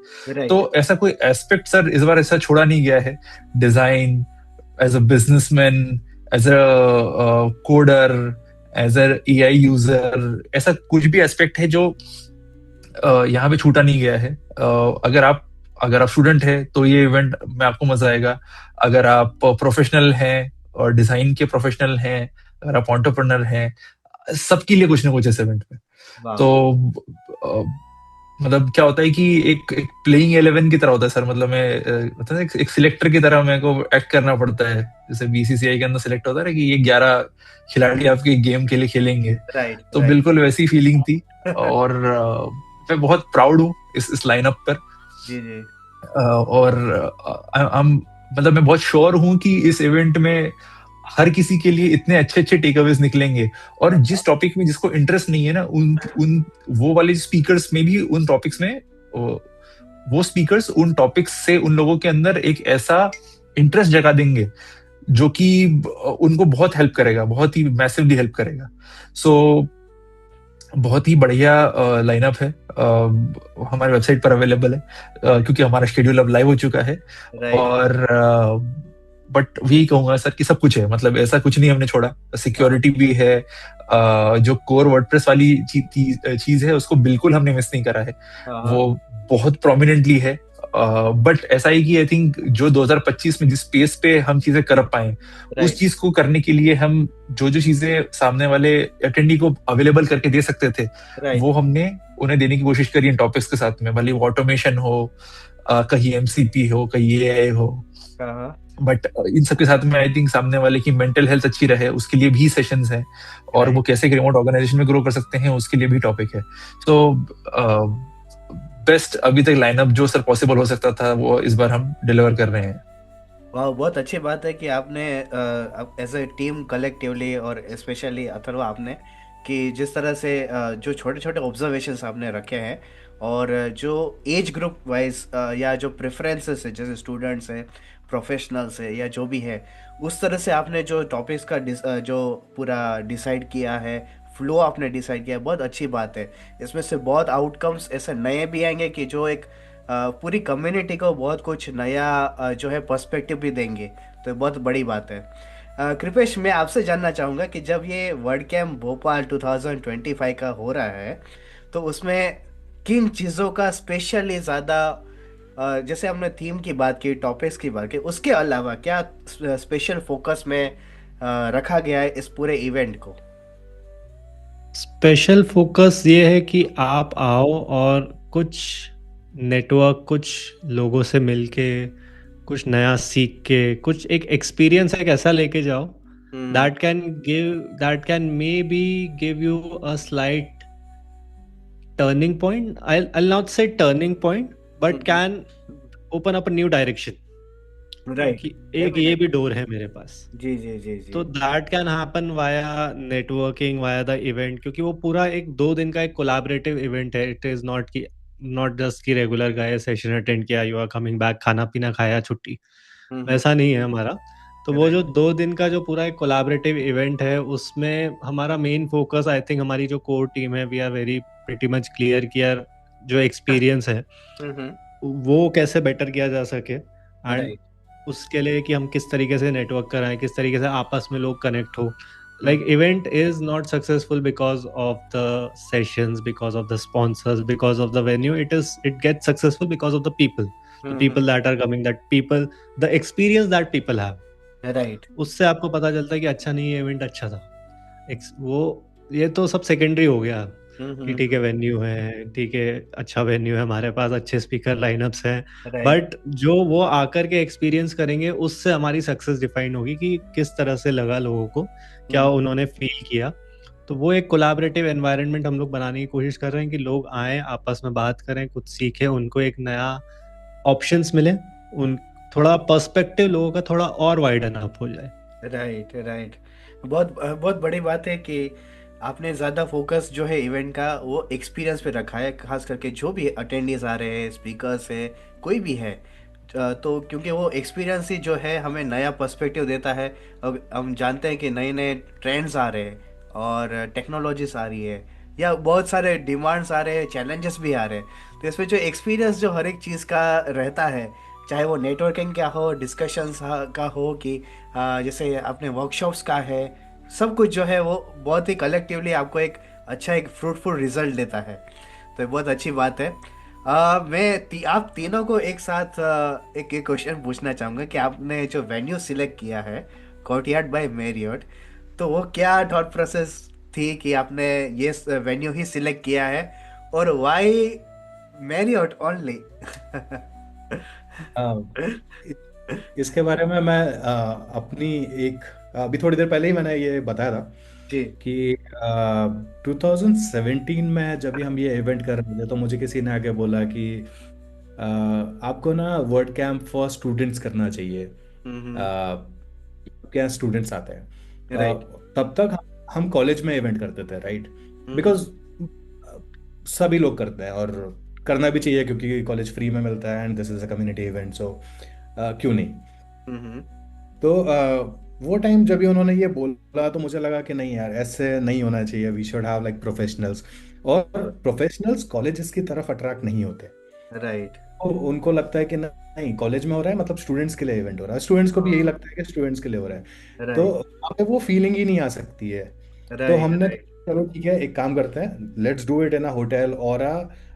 तो ऐसा कोई एस्पेक्ट सर इस बार ऐसा छोड़ा नहीं गया है। Design as a businessman, as a coder, as a AI user, ऐसा कुछ भी एस्पेक्ट है जो यहाँ पे छूटा नहीं गया है। अगर आप स्टूडेंट है तो ये इवेंट में आपको मजा आएगा। अगर आप प्रोफेशनल हैं और डिजाइन के प्रोफेशनल हैं, अगर आप एंटरप्रेन्योर हैं, सबके लिए कुछ ना कुछ इस इवेंट में। तो मतलब क्या होता है कि एक प्लेइंग 11 की तरह होता है सर। मतलब मैं एक सिलेक्टर की तरह मेरे को एक्ट करना पड़ता है। जैसे बीसीसीआई के अंदर सिलेक्ट होता है कि ये 11 खिलाड़ी आपके गेम के लिए खेलेंगे। तो बिल्कुल वैसी फीलिंग थी। और मैं बहुत प्राउड हूँ इस लाइनअप पर। जी। और मतलब मैं बहुत श्योर हूँ कि इस इवेंट में हर किसी के लिए इतने अच्छे टेकअवेज निकलेंगे। और जिस टॉपिक में जिसको इंटरेस्ट नहीं है ना, उन वो वाले स्पीकर्स में भी उन टॉपिक्स में वो स्पीकर्स उन टॉपिक्स से उन लोगों के अंदर एक ऐसा इंटरेस्ट जगा देंगे जो कि उनको बहुत हेल्प करेगा, बहुत ही मैसिवली हेल्प करेगा। सो बहुत ही बढ़िया लाइनअप है, हमारे वेबसाइट पर अवेलेबल है, क्योंकि हमारा शेड्यूल अब लाइव हो चुका है। और बट वही कहूंगा सर कि सब कुछ है, मतलब ऐसा कुछ नहीं हमने छोड़ा। सिक्योरिटी भी है, जो कोर वर्डप्रेस वाली चीज है उसको बिल्कुल हमने मिस नहीं करा है, वो बहुत प्रोमिनेंटली है। बट ऐसा ही कि आई थिंक जो 2025 में जिस स्पेस पे हम चीजें कर पाए, उस चीज को करने के लिए हम जो चीजें सामने वाले अटेंडी को अवेलेबल करके दे सकते थे, वो हमने उन्हें देने की कोशिश करी इन टॉपिक्स के साथ में। भले ऑटोमेशन हो, कहीं एमसीपी हो, कहीं एआई हो, बट इन सबके साथ में आई थिंक सामने वाले की मेंटल हेल्थ अच्छी रहे उसके लिए भी सेशंस हैं, और वो कैसे रिमोट ऑर्गेनाइजेशन में ग्रो कर सकते हैं उसके लिए भी टॉपिक है। तो बेस्ट अभी तक लाइनअप जो सर पॉसिबल हो सकता था वो इस बार हम डिलीवर कर रहे हैं। वाह, बहुत अच्छी बात है कि आपने एज ए टीम कलेक्टिवली और स्पेशली अथर्वा आपने कि जिस तरह से जो छोटे छोटे ऑब्जर्वेशंस आपने रखे हैं, और जो एज ग्रुप वाइज या जो प्रेफरेंसेस है, जैसे स्टूडेंट्स हैं, प्रोफेशनल्स है, या जो भी है, उस तरह से आपने जो टॉपिक्स का जो पूरा डिसाइड किया है, फ्लो आपने डिसाइड किया है, बहुत अच्छी बात है। इसमें से बहुत आउटकम्स ऐसे नए भी आएंगे कि जो एक पूरी कम्युनिटी को बहुत कुछ नया जो है पर्सपेक्टिव भी देंगे, तो बहुत बड़ी बात है। कृपेश, मैं आपसे जानना चाहूँगा कि जब ये वर्ड कैम्प भोपाल 2025 का हो रहा है, तो उसमें किन चीज़ों का स्पेशली ज़्यादा, जैसे हमने थीम की बात की, टॉपिक्स की बात की, उसके अलावा क्या स्पेशल फोकस में रखा गया है इस पूरे इवेंट को? स्पेशल फोकस ये है कि आप आओ और कुछ नेटवर्क, कुछ लोगों से मिलके, कुछ नया सीख के, कुछ एक एक्सपीरियंस एक ऐसा लेके जाओ that can may be give you a slight turning point. I'll not say turning point, but can open up a new direction. Right. एक ये भी डोर है मेरे पास। जी जी जी जी। तो that can happen via networking, via the event, क्योंकि वो पूरा एक 2 दिन का एक कोलैबोरेटिव इवेंट है। इट इज नॉट जस्ट कि रेगुलर गए, सेशन अटेंड किया, यू आर कमिंग बैक, खाना पीना खाया, छुट्टी, वैसा नहीं है हमारा। तो वो जो 2 दिन का जो पूरा एक कोलैबोरेटिव इवेंट है, उसमें हमारा मेन फोकस, आई थिंक हमारी जो कोर टीम है, we are very pretty much clear कि यार जो एक्सपीरियंस है वो कैसे बेटर किया जा सके, एंड उसके लिए कि हम किस तरीके से नेटवर्क कराएं, किस तरीके से आपस में लोग कनेक्ट हो। Like event is not successful because of the sessions, because of the sponsors, because of the venue. It gets successful because of the people, the people that are coming, the experience that people have. Right. उससे आपको पता चलता है कि अच्छा नहीं, ये event अच्छा था। वो ये तो सब सेकेंडरी हो गया। कि ठीक है वेन्यू है, ठीक है अच्छा वेन्यू है, हमारे पास अच्छे स्पीकर लाइनअप्स हैं, राइट। बट जो वो आकर के एक्सपीरियंस करेंगे उससे हमारी सक्सेस डिफाइन होगी कि किस तरह से लगा लोगों को, क्या उन्होंने फील किया। तो वो एक कोलैबोरेटिव एनवायरनमेंट हम लोग बनाने की कोशिश कर रहे हैं कि लोग आए, आपस में बात करें, कुछ सीखें, उनको एक नया ऑप्शंस मिले, उन थोड़ा पर्सपेक्टिव लोगों का थोड़ा और वाइडन अप हो जाए। Right right. बहुत बहुत बड़ी बात है कि आपने ज़्यादा फोकस जो है इवेंट का वो एक्सपीरियंस पे रखा है, खास करके जो भी अटेंडीज आ रहे हैं, स्पीकर्स है, कोई भी है, तो क्योंकि वो एक्सपीरियंस ही जो है हमें नया पर्सपेक्टिव देता है। अब हम जानते हैं कि नए नए ट्रेंड्स आ रहे हैं और टेक्नोलॉजीज आ रही है, या बहुत सारे डिमांड्स आ रहे हैं, चैलेंजेस भी आ रहे हैं। तो इसमें जो एक्सपीरियंस जो हर एक चीज़ का रहता है, चाहे वो नेटवर्किंग का हो, डिस्कशंस का हो, कि जैसे अपने वर्कशॉप्स का है, सब कुछ जो है वो बहुत ही कलेक्टिवली आपको एक अच्छा एक फ्रूटफुल रिजल्ट देता है। तो ये बहुत अच्छी बात है। आप तीनों को एक साथ एक एक क्वेश्चन पूछना चाहूँगा कि आपने जो वेन्यू सिलेक्ट किया है, कोर्टयार्ड बाय मैरियट, तो वो क्या थॉट प्रोसेस थी कि आपने ये वेन्यू ही सिलेक्ट किया है, और व्हाई मैरियट ओनली? इसके बारे में मैं अपनी एक अभी थोड़ी देर पहले ही मैंने ये बताया था जी कि 2017 में जब भी हम ये इवेंट कर रहे थे तो मुझे किसी ने आगे बोला कि आपको ना वर्ड कैंप फॉर स्टूडेंट्स करना चाहिए, क्या स्टूडेंट्स आते हैं। राइट। तब तक हम कॉलेज में इवेंट करते थे, राइट, बिकॉज सभी लोग करते हैं और करना भी चाहिए क्योंकि कॉलेज फ्री में मिलता है and this is a community event, so क्यों नहीं। तो वो टाइम जब भी उन्होंने ये बोला तो मुझे लगा कि नहीं यार, ऐसे नहीं होना चाहिए, we should have like professionals, और प्रोफेशनल्स कॉलेजेस की तरफ अट्रैक्ट नहीं होते। राइट। तो उनको लगता है कि नहीं, कॉलेज में हो रहा है मतलब स्टूडेंट्स के लिए इवेंट हो रहा है, स्टूडेंट्स को भी यही लगता है कि स्टूडेंट्स के लिए हो रहा है, तो राइट वहाँ पे वो फीलिंग ही नहीं आ सकती है। तो राइट हमने राइट चलो ठीक है, एक काम करते हैं, let's do it in a hotel और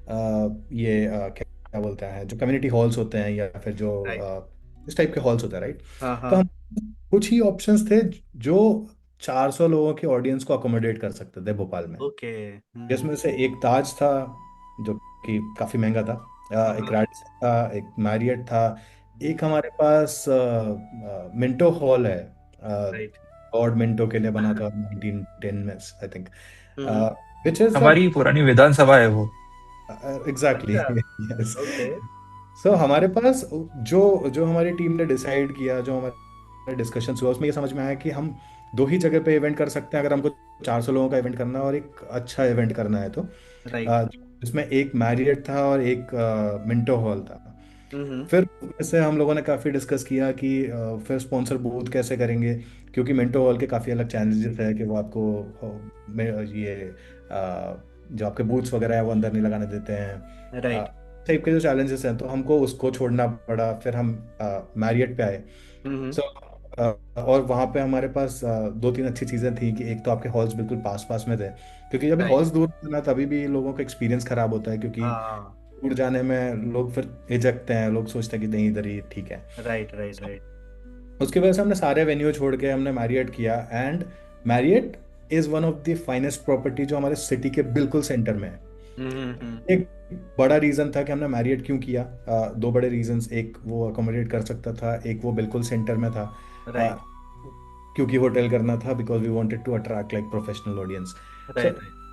क्या बोलते हैं, जो कम्युनिटी हॉल्स होते हैं या फिर जो राइट। इस टाइप के हॉल्स होते हैं, राइट। हाँ तो हाँ। हम कुछ ही ऑप्शंस थे जो 400 लोगों की ऑडियंस को अकोमोडेट कर सकते थे भोपाल में, ओके। जिसमें से एक ताज था जो कि काफ़ी महंगा था, एक रैडिसन था, एक मैरियट था, एक हमारे पास मिंटो हॉल है, राइट। लॉर्ड मिंटो के लिए बना था 1910 में आई थिंक, विच इज हमारी पुरानी विधानसभा है वो। एग्जैक्टली। ओके। सो हमारे पास जो जो हमारी टीम ने डिसाइड किया, जो हमारे डिस्कशन हुआ, उसमें ये समझ में आया कि हम दो ही जगह पे इवेंट कर सकते हैं अगर हमको 400 लोगों का इवेंट करना है और एक अच्छा इवेंट करना है तो, राइट। जिसमें एक मैरियट था और एक मिंटो हॉल था। फिर इससे हम लोगों ने काफ़ी डिस्कस किया कि फिर स्पॉन्सर बूथ कैसे करेंगे, क्योंकि मिंटो हॉल के काफ़ी अलग चैलेंजेस है कि वो आपको ये जो आपके बूथ्स वगैरह है वो अंदर नहीं लगाने देते हैं, राइट। टाइप के जो चैलेंजेस हैं, तो हमको उसको छोड़ना पड़ा। फिर हम मैरियट पे आए। सो और वहाँ पे हमारे पास दो तीन अच्छी चीज़ें थी कि एक तो आपके हॉल्स बिल्कुल पास पास में थे, क्योंकि जब हॉल्स दूर थे ना तभी भी लोगों का एक्सपीरियंस खराब होता है, क्योंकि दूर जाने में लोग फिर हिचकते हैं, लोग सोचते हैं कि नहीं इधर ही ठीक है। Right right right. उसकी वजह से हमने सारे वेन्यू छोड़ के हमने मैरियट किया, and Marriott is one of the finest property जो हमारे सिटी के बिल्कुल सेंटर में है। एक बड़ा रीजन था कि हमने मैरियट क्यों किया, दो बड़े रीजंस, एक वो अकोमोडेट कर सकता था, एक वो बिल्कुल सेंटर में था, क्योंकि होटल करना था, because we wanted to attract like professional audience.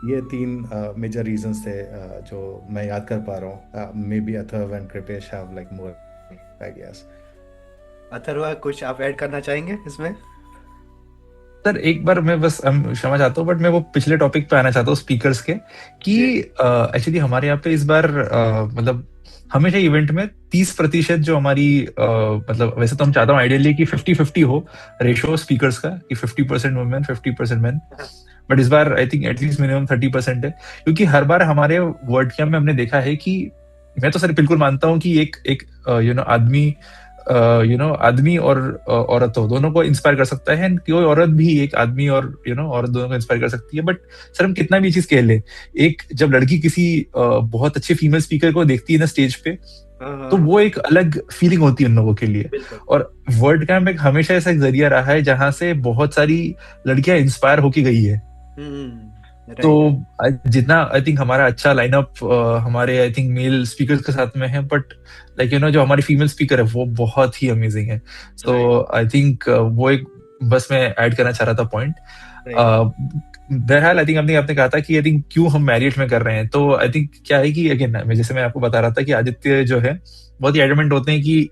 ये तीन मेजर रीजंस थे जो मैं याद कर पा रहा हूँ। May be Atharva and Kripesh have like more ideas. Atharva, कुछ आप ऐड करना चाहेंगे इसमें? सर एक बार मैं बस क्षमा चाहता हूँ, बट मैं वो पिछले टॉपिक पे आना चाहता हूँ स्पीकर्स के, कि एक्चुअली हमारे यहाँ पे इस बार मतलब हमेशा इवेंट में 30% जो हमारी मतलब वैसे तो हम चाहता हूँ आइडियली कि 50-50 हो रेशो स्पीकर्स का, कि 50% वुमेन 50% मैन, बट इस बार आई थिंक एटलीस्ट मिनिमम 30% है, क्योंकि हर बार हमारे वर्ड कैंप में हमने देखा है कि मैं तो सर बिल्कुल मानता हूँ कि एक आदमी और औरत हो, दोनों को इंस्पायर कर सकता है, कोई औरत भी एक आदमी और औरत दोनों को इंस्पायर कर सकती है। बट सर हम कितना भी चीज कह ले, एक जब लड़की किसी बहुत अच्छे फीमेल स्पीकर को देखती है ना स्टेज पे, तो वो एक अलग फीलिंग होती है उन लोगों के लिए। और वर्ड कैंप एक हमेशा ऐसा एक जरिया रहा है जहां से बहुत सारी लड़कियां इंस्पायर होके गई है। तो राइट। जितना आई थिंक हमारा अच्छा लाइनअप हमारे आई थिंक मेल स्पीकर्स के साथ में है, बट लाइक जो हमारी फीमेल स्पीकर है वो बहुत ही अमेजिंग है। सो आई थिंक वो एक बस मैं ऐड करना चाह रहा था पॉइंट। बहरहाल आई थिंक आपने कहा था कि आई थिंक क्यों हम मैरियट में कर रहे हैं, तो आई थिंक क्या है कि अगेन मैं आपको बता रहा था कि आदित्य जो है बहुत ही एडमेंट होते हैं कि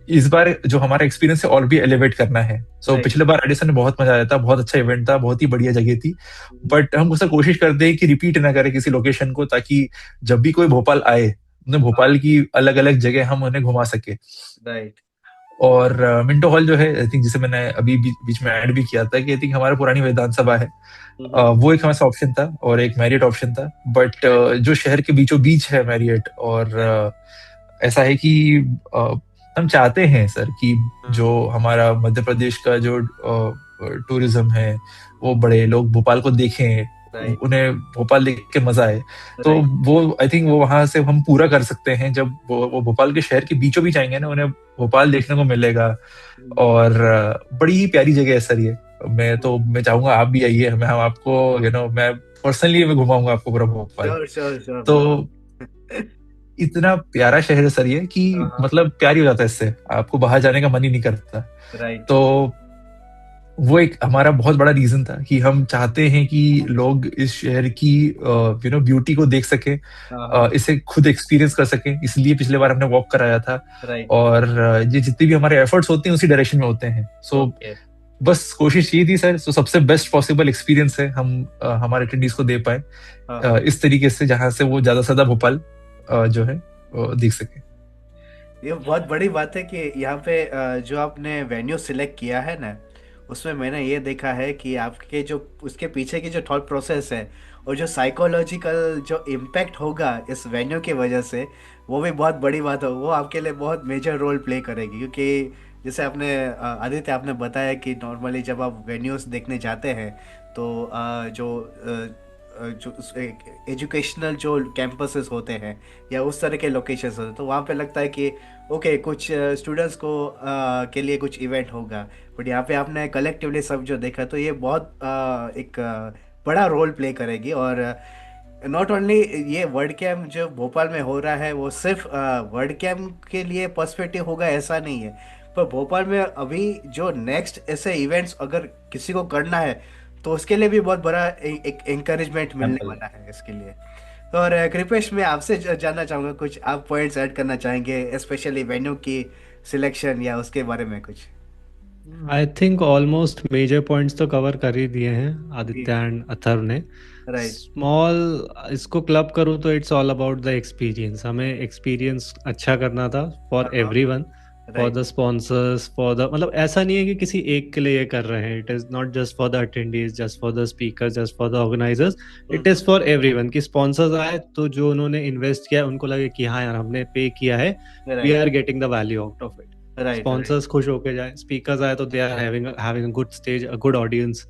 इस बार जो हमारा एक्सपीरियंस है और भी एलिवेट करना है। सो पिछले बार एडिसन में बहुत मजा आया था, बहुत अच्छा इवेंट था, बहुत ही बढ़िया जगह थी, बट हम उससे कोशिश करते हैं कि रिपीट ना करें किसी लोकेशन को, ताकि जब भी कोई भोपाल आए उन्हें भोपाल की अलग अलग जगह हम उन्हें घुमा सके। राइट। और मिंटो हॉल जो है आई थिंक जिसे मैंने अभी बीच में ऐड भी किया था कि आई थिंक हमारा पुरानी विधान सभा है, वो एक हमारे ऑप्शन था और एक मैरियट ऑप्शन था, बट जो शहर के बीचों बीच है मैरियट, और ऐसा है कि हम चाहते हैं सर कि जो हमारा मध्य प्रदेश का जो टूरिज्म है वो बड़े लोग भोपाल को देखें, उन्हें भोपाल देख के मजा आए, तो वो आई थिंक वो वहां से हम पूरा कर सकते हैं जब वो भोपाल के शहर के बीचों बीच आएंगे ना, उन्हें भोपाल देखने को मिलेगा। और बड़ी ही प्यारी जगह है सर ये। मैं चाहूंगा आप भी आइए, हम आपको मैं पर्सनली मैं घुमाऊंगा आपको पूरा भोपाल। तो इतना प्यारा शहर है सर ये कि मतलब प्यार ही हो जाता है इससे, आपको बाहर जाने का मन ही नहीं करता। तो वो एक हमारा बहुत बड़ा रीजन था कि हम चाहते हैं कि लोग इस शहर की ब्यूटी को देख सके, इसे खुद एक्सपीरियंस कर सके, इसलिए पिछले बार हमने वॉक कराया था। और ये जितने भी हमारे एफर्ट्स होते हैं उसी डायरेक्शन में होते हैं। सो बस कोशिश ये थी सर, तो सबसे बेस्ट पॉसिबल एक्सपीरियंस है हम हमारे अटेंडीज को दे पाए इस तरीके से, जहां से वो ज्यादा से ज्यादा भोपाल जो है देख सके। ये बहुत बड़ी बात है कि यहाँ पे जो आपने वेन्यू सिलेक्ट किया है ना, उसमें मैंने ये देखा है कि आपके जो उसके पीछे की जो थॉट प्रोसेस है और जो साइकोलॉजिकल जो इम्पैक्ट होगा इस वेन्यू की वजह से, वो भी बहुत बड़ी बात है। वो आपके लिए बहुत मेजर रोल प्ले करेगी, क्योंकि जैसे आपने आदित्य आपने बताया कि नॉर्मली जब आप वेन्यूज देखने जाते हैं तो जो एजुकेशनल जो कैंपसेस होते हैं या उस तरह के लोकेशंस होते हैं, तो वहाँ पे लगता है कि ओके कुछ स्टूडेंट्स को के लिए कुछ इवेंट होगा, बट यहाँ पे आपने कलेक्टिवली सब जो देखा तो ये बहुत एक बड़ा रोल प्ले करेगी। और नॉट ओनली ये वर्ल्ड कैम्प जो भोपाल में हो रहा है वो सिर्फ वर्ल्ड कैम्प के लिए पर्सपेक्टिव होगा ऐसा नहीं है, पर भोपाल में अभी जो नेक्स्ट ऐसे इवेंट्स अगर किसी को करना है तो उसके लिए भी बहुत बड़ा एक एंकरेजमेंट मिलने वाला है इसके लिए। और कृपेश मैं आपसे जानना चाहूँगा, कुछ आप पॉइंट्स ऐड करना चाहेंगे स्पेशली वेन्यू की सिलेक्शन या उसके बारे में कुछ? I think almost major points तो कवर कर ही दिए हैं आदित्य एंड अथर्व ने। स्मॉल इसको क्लब करूँ तो it's all about the experience. हमें एक्सपीरियंस अच्छा करना था for everyone, for the sponsors, for the मतलब ऐसा नहीं है कि किसी एक के लिए ये कर रहे हैं। It is not just for the attendees, just for the speaker, just for the organisers, it is for everyone. कि स्पॉन्सर्स आए तो जो उन्होंने इन्वेस्ट किया है उनको लगे कि हाँ यार हमने पे किया है, we are getting the value out of it. Sponsors खुश होके जाए, स्पीकर्स आए तो they are having a good stage, a good audience,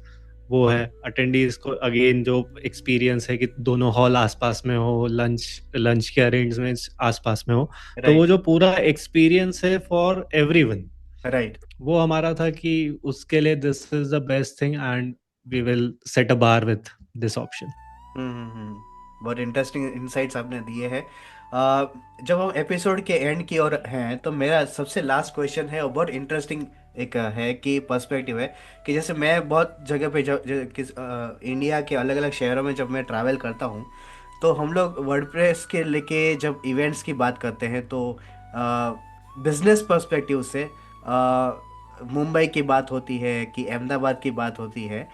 वो है। अटेंडीज को अगेन जो एक्सपीरियंस है कि दोनों हॉल आसपास में हो, लंच के अरेंजमेंट्स आसपास में हो, तो वो जो पूरा एक्सपीरियंस है फॉर एवरीवन, वो हमारा था कि उसके लिए this is the best thing and we will set a bar with this option. बहुत इंटरेस्टिंग इनसाइट्स आपने दिए हैं। जब हम एपिसोड के एंड की ओर हैं तो मेरा सबसे लास्ट क्वेश्चन है और बहुत इंटरेस्टिंग एक है कि पर्सपेक्टिव है कि जैसे मैं बहुत जगह पे इंडिया के अलग अलग शहरों में जब मैं ट्रैवल करता हूँ तो हम लोग वर्डप्रेस के लेके जब इवेंट्स की बात करते हैं तो बिजनेस पर्सपेक्टिव से मुंबई की बात होती है कि अहमदाबाद की बात होती है,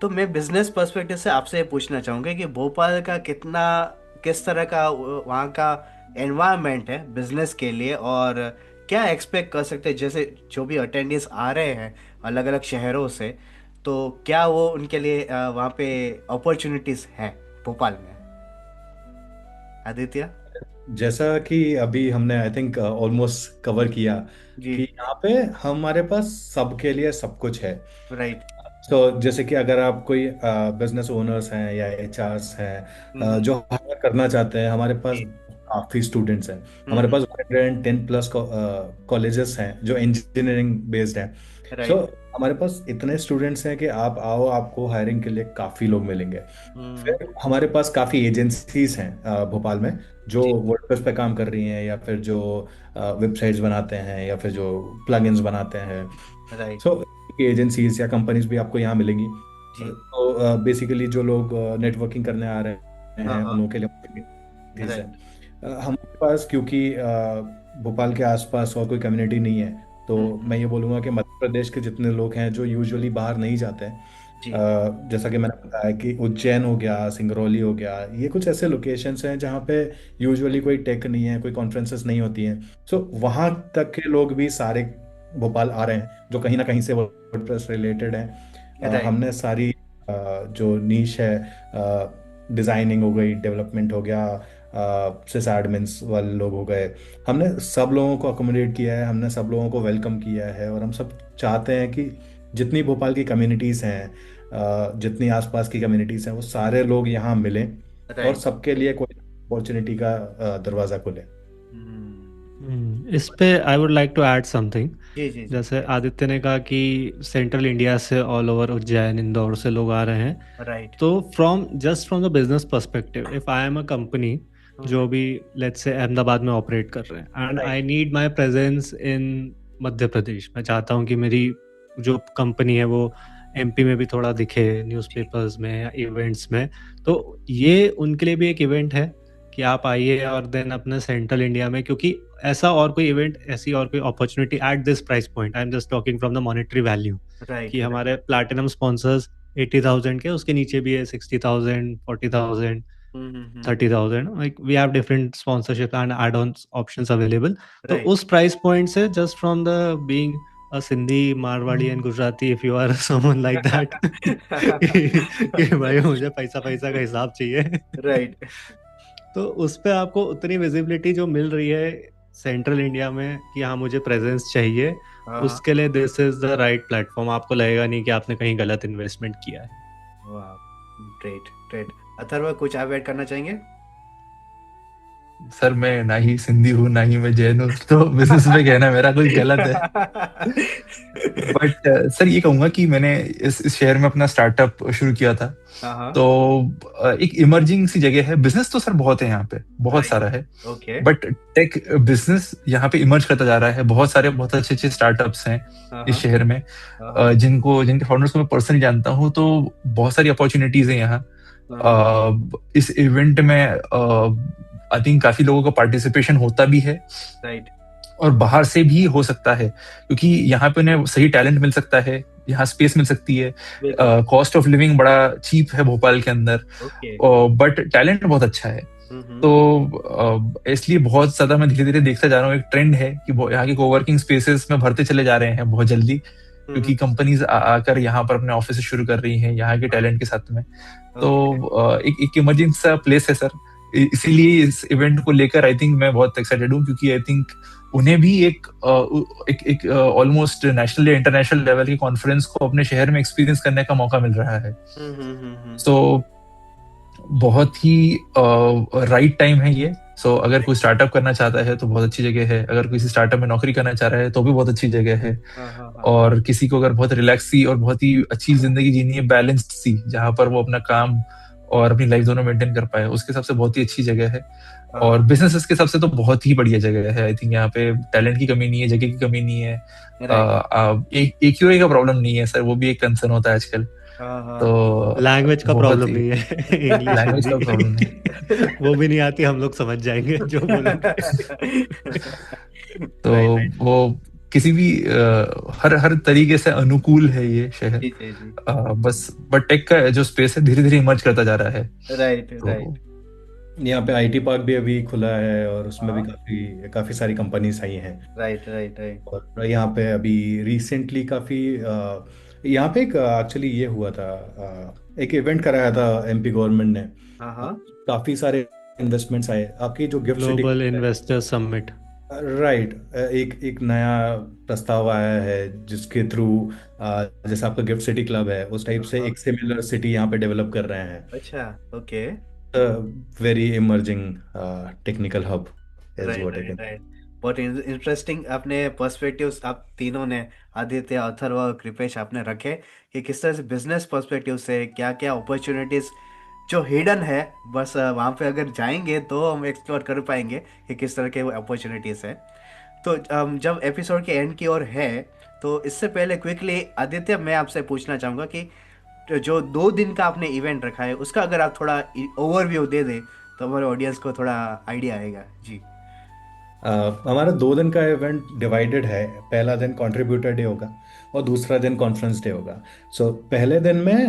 तो मैं बिजनेस पर्सपेक्टिव से आपसे ये पूछना चाहूँगा कि भोपाल का किस तरह का वहाँ का एनवायरनमेंट है बिजनेस के लिए, और क्या एक्सपेक्ट कर सकते हैं जैसे जो भी अटेंडेंस आ रहे हैं अलग अलग शहरों से, तो क्या वो उनके लिए वहाँ पे अपॉर्चुनिटीज हैं भोपाल में? आदित्य? जैसा कि अभी हमने आई थिंक ऑलमोस्ट कवर किया कि यहाँ पे हमारे पास सबके लिए सब कुछ है। तो जैसे कि अगर आप कोई बिजनेस ओनर्स हैं या एचआरस हैं जो हायर करना चाहते हैं, हमारे पास काफ़ी स्टूडेंट्स हैं। हमारे पास 110 प्लस कॉलेजेस हैं जो इंजीनियरिंग बेस्ड हैं। सो राइट। हमारे पास इतने स्टूडेंट्स हैं कि आप आओ, आपको हायरिंग के लिए काफ़ी लोग मिलेंगे। फिर हमारे पास काफ़ी एजेंसीज हैं भोपाल में, जो जी। वर्डप्रेस पे काम कर रही हैं, या फिर जो वेबसाइट्स बनाते हैं, या फिर जो प्लगइन्स बनाते हैं। राइट। सो एजेंसीज या कंपनीज भी आपको यहाँ मिलेंगी। जी। तो बेसिकली जो लोग नेटवर्किंग करने आ रहे हाँ हैं हाँ। उन लोगों के लिए opportunities हैं। राइट। हमारे पास क्योंकि भोपाल के आसपास और कोई कम्युनिटी नहीं है, तो मैं ये बोलूँगा कि मध्य प्रदेश के जितने लोग हैं जो यूजुअली बाहर नहीं जाते हैं, जी। जैसा कि मैंने बताया कि उज्जैन हो गया, सिंगरौली हो गया, ये कुछ ऐसे लोकेशंस हैं जहाँ पे यूजुअली कोई टेक नहीं है, कोई कॉन्फ्रेंसेस नहीं होती हैं। सो वहाँ तक के लोग भी सारे भोपाल आ रहे हैं जो कहीं ना कहीं से वर्डप्रेस रिलेटेड हैं। राइट। हमने सारी जो नीश है, डिज़ाइनिंग हो गई, डेवलपमेंट हो गया, सिस एडमिन्स वाले लोग हो गए, हमने सब लोगों को अकोमोडेट किया है, हमने सब लोगों को वेलकम किया है। और हम सब चाहते हैं कि जितनी भोपाल की कम्युनिटीज़ हैं, जितनी आसपास की कम्युनिटीज़ हैं, वो सारे लोग यहाँ मिलें और राइट। सबके लिए कोई अपॉर्चुनिटी का दरवाज़ा खुले। इस पे I would like to add something. जी जी जी। जैसे आदित्य ने कहा कि सेंट्रल इंडिया से ऑल ओवर उज्जैन इंदौर से लोग आ रहे हैं, राइट। तो from the business perspective, if I am a company जो भी लेट्स से अहमदाबाद में ऑपरेट कर रहे हैं and I need my presence in Madhya Pradesh, मैं चाहता हूँ कि मेरी जो कंपनी है वो एमपी में भी थोड़ा दिखे न्यूज़पेपर्स में या इवेंट्स में, तो ये उनके लिए भी एक इवेंट है कि आप आइए और देन अपने सेंट्रल इंडिया में, क्योंकि ऐसा और कोई इवेंट, ऐसी और कोई opportunity at this price point, I am just talking from the monetary value, right. कि हमारे प्लैटिनम स्पॉन्सर्स 80,000 के, उसके नीचे भी है 60,000, 40,000, 30,000, like we have different sponsorship and add on options available. तो राइट। उस प्राइस पॉइंट से just from the being a Sindhi, Marwadi and Gujarati, if you are someone like that, कि भाई मुझे पैसा पैसा का हिसाब चाहिए, राइट। तो उस पे आपको उतनी विजिबिलिटी जो मिल रही है सेंट्रल इंडिया में कि हाँ मुझे प्रेजेंस चाहिए, हाँ। उसके लिए this is the right platform. आपको लगेगा नहीं कि आपने कहीं गलत इन्वेस्टमेंट किया है। वाह, ग्रेट ग्रेट। अथर्व, कुछ आप ऐड करना चाहेंगे? सर मैं ना ही सिंधी हूँ ना ही मैं जैन हूँ, तो बिजनेस में कहना मेरा कुछ गलत है। बट सर ये कहूंगा कि मैंने इस शहर में अपना स्टार्टअप शुरू किया था। हाँ। तो एक इमर्जिंग सी जगह है। बिजनेस तो सर बहुत है यहाँ पे, बहुत Right. सारा है, ओके। बट टेक बिजनेस यहाँ पे इमर्ज करता जा रहा है। बहुत सारे बहुत अच्छे अच्छे स्टार्टअप्स हैं इस शहर में, जिनके फाउंडर्स को मैं पर्सनली जानता हूँ। तो बहुत सारी अपॉर्चुनिटीज है यहाँ। इस इवेंट में आई थिंक काफी लोगों का पार्टिसिपेशन होता भी है, राइट। और बाहर से भी हो सकता है, क्योंकि यहाँ पे उन्हें सही टैलेंट मिल सकता है, यहाँ स्पेस मिल सकती है। कॉस्ट ऑफ लिविंग बड़ा चीप है भोपाल के अंदर, ओके। बट टैलेंट बहुत अच्छा है। तो इसलिए बहुत ज्यादा मैं धीरे धीरे देखता जा रहा हूँ, एक ट्रेंड है कि यहाँ के कोवर्किंग स्पेसेस में भरते चले जा रहे हैं बहुत जल्दी, क्योंकि कंपनीज आकर यहाँ पर अपने ऑफिस शुरू कर रही हैं यहाँ के टैलेंट के साथ में। तो एक इमर्जिंग सा प्लेस है सर, इसीलिए इस इवेंट को लेकर आई थिंक मैं बहुत एक्साइटेड हूँ, क्योंकि आई थिंक उन्हें भी एक ऑलमोस्ट नेशनल या इंटरनेशनल लेवल की कॉन्फ्रेंस को अपने शहर में एक्सपीरियंस करने का मौका मिल रहा है। सो बहुत ही राइट टाइम है ये। सो अगर कोई स्टार्टअप करना चाहता है तो बहुत अच्छी जगह है, अगर किसी स्टार्टअप में नौकरी करना चाह रहा है तो भी बहुत अच्छी जगह है, और किसी को अगर बहुत रिलैक्स सी और बहुत ही अच्छी जिंदगी जीनी है, बैलेंस्ड सी, जहाँ पर वो अपना काम और अपनी लाइफ दोनों मेंटेन कर पाए, उसके हिसाब से बहुत ही अच्छी जगह है। और बिजनेसेस के हिसाब से तो बहुत ही बढ़िया जगह है। आई थिंक यहाँ पे टैलेंट की कमी नहीं है, जगह की कमी नहीं है। एक का प्रॉब्लम नहीं है सर, वो भी एक कंसर्न होता है आजकल। तो लैंग्वेज का प्रॉब्लम नहीं है, इंग्लिश लैंग्वेज का प्रॉब्लम नहीं, वो भी नहीं आती, हम लोग समझ जाएंगे जो बोलोगे। तो वो किसी भी हर तरीके से अनुकूल है ये शहर। बस बट टेक का जो स्पेस है धीरे धीरे इमर्ज करता जा रहा है। Right right. यहाँ पे आईटी पार्क भी अभी खुला है और उसमें भी काफी सारी कंपनीज आई हैं। Right right right. और यहाँ पे अभी रिसेंटली काफी यहाँ पे एक एक्चुअली ये हुआ था, एक इवेंट कराया था एमपी गवर्नमेंट ने। काफी सारे इन्वेस्टमेंट्स आए। आपकी जो gift city global investor summit, right, एक नया प्रस्ताव आया है जिसके थ्रू जैसे आपका गिफ्ट सिटी क्लब है, उस टाइप से एक सिमिलर सिटी यहाँ पे डेवलप कर रहे हैं। अच्छा, okay. Very emerging technical hub is what I can. बहुत इंटरेस्टिंग अपने पर्सपेक्टिव्स आप तीनों ने, आदित्य, अथर्व और कृपेश, आपने रखे कि किस तरह से बिजनेस पर्सपेक्टिव से क्या क्या अपॉर्चुनिटीज जो हिडन है, बस वहाँ पे अगर जाएंगे तो हम एक्सप्लोर कर पाएंगे कि किस तरह के अपॉर्चुनिटीज है। तो जब एपिसोड के एंड की ओर है, तो इससे पहले क्विकली आदित्य, मैं आपसे पूछना चाहूँगा कि जो 2 दिन का आपने इवेंट रखा है उसका अगर आप थोड़ा ओवरव्यू दे दें तो हमारे ऑडियंस को थोड़ा आइडिया आएगा जी। हमारा 2 दिन का इवेंट डिवाइडेड है। पहला दिन कंट्रीब्यूटर डे होगा और दूसरा दिन कॉन्फ्रेंस डे होगा। सो पहले दिन में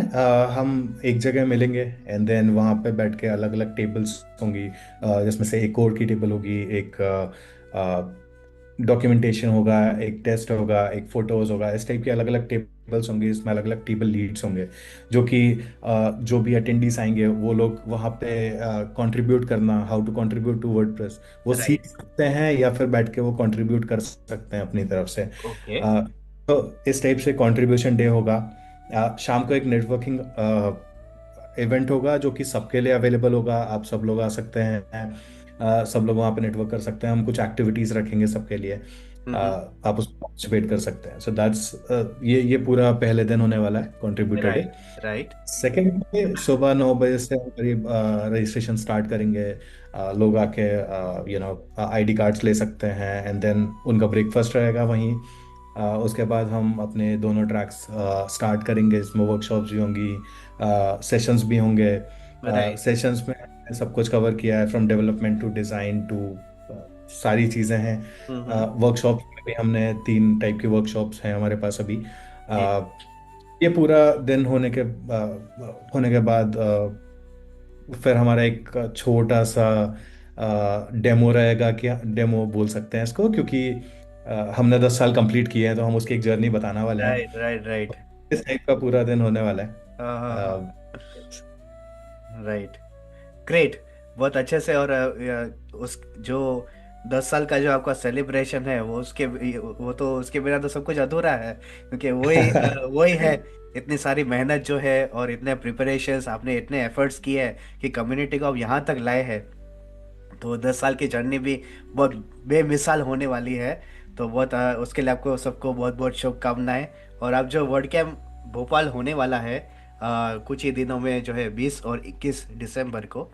हम एक जगह मिलेंगे एंड देन वहाँ पे बैठ के अलग अलग टेबल्स होंगी, जिसमें से एक कोड की टेबल होगी, एक डॉक्यूमेंटेशन होगा, एक टेस्ट होगा, एक फोटोज होगा। इस टाइप की अलग अलग टेबल्स होंगी, इसमें अलग अलग टेबल लीड्स होंगे जो कि जो भी अटेंडीज आएंगे वो लोग वहाँ पे कंट्रीब्यूट करना, how to contribute to WordPress, वो सीख राइट। सकते हैं या फिर बैठ के वो कंट्रीब्यूट कर सकते हैं अपनी तरफ से। ओके। तो इस टाइप से कंट्रीब्यूशन डे होगा। शाम को एक नेटवर्किंग इवेंट होगा जो कि सबके लिए अवेलेबल होगा। आप सब लोग आ सकते हैं, सब लोग वहाँ पे नेटवर्क कर सकते हैं। हम कुछ एक्टिविटीज रखेंगे सबके लिए, आप उसमें पार्टिसिपेट कर सकते हैं। सो दैट्स ये पूरा पहले दिन होने वाला है contributor day. Right. Right. Second day सुबह 9 बजे से हम करीब रजिस्ट्रेशन स्टार्ट करेंगे। लोग आके आईडी कार्ड्स ले सकते हैं एंड देन उनका ब्रेकफास्ट रहेगा वहीं। उसके बाद हम अपने दोनों ट्रैक्स स्टार्ट करेंगे, इसमें वर्कशॉप्स भी होंगी, सेशंस भी होंगे। राइट। सेशंस में सब कुछ कवर किया है, from development to design to सारी चीज़ें हैं। वर्कशॉप्स में भी हमने 3 टाइप की वर्कशॉप्स हैं हमारे पास अभी। ये पूरा दिन होने के बाद फिर हमारा एक छोटा सा डेमो रहेगा, कि डेमो बोल सकते हैं इसको, क्योंकि हमने 10 साल कंप्लीट किए हैं तो हम उसकी एक जर्नी बताने वाले हैं। राइट। राइट। राइट। इस टाइप का पूरा दिन होने वाला है। राइट। ग्रेट। बहुत अच्छे से। और उस जो 10 साल का जो आपका सेलिब्रेशन है वो तो उसके बिना तो सब कुछ अधूरा है, क्योंकि वही है। इतनी सारी मेहनत जो है और इतने प्रिपरेशंस आपने, इतने एफर्ट्स किए हैं कि कम्युनिटी को आप यहाँ तक लाए हैं। तो 10 साल की जर्नी भी बहुत बेमिसाल होने वाली है। तो बहुत उसके लिए आपको सबको बहुत बहुत शुभकामनाएं। और आप जो वर्ड कैंप भोपाल होने वाला है कुछ ही दिनों में, जो है 20 और 21 दिसंबर को,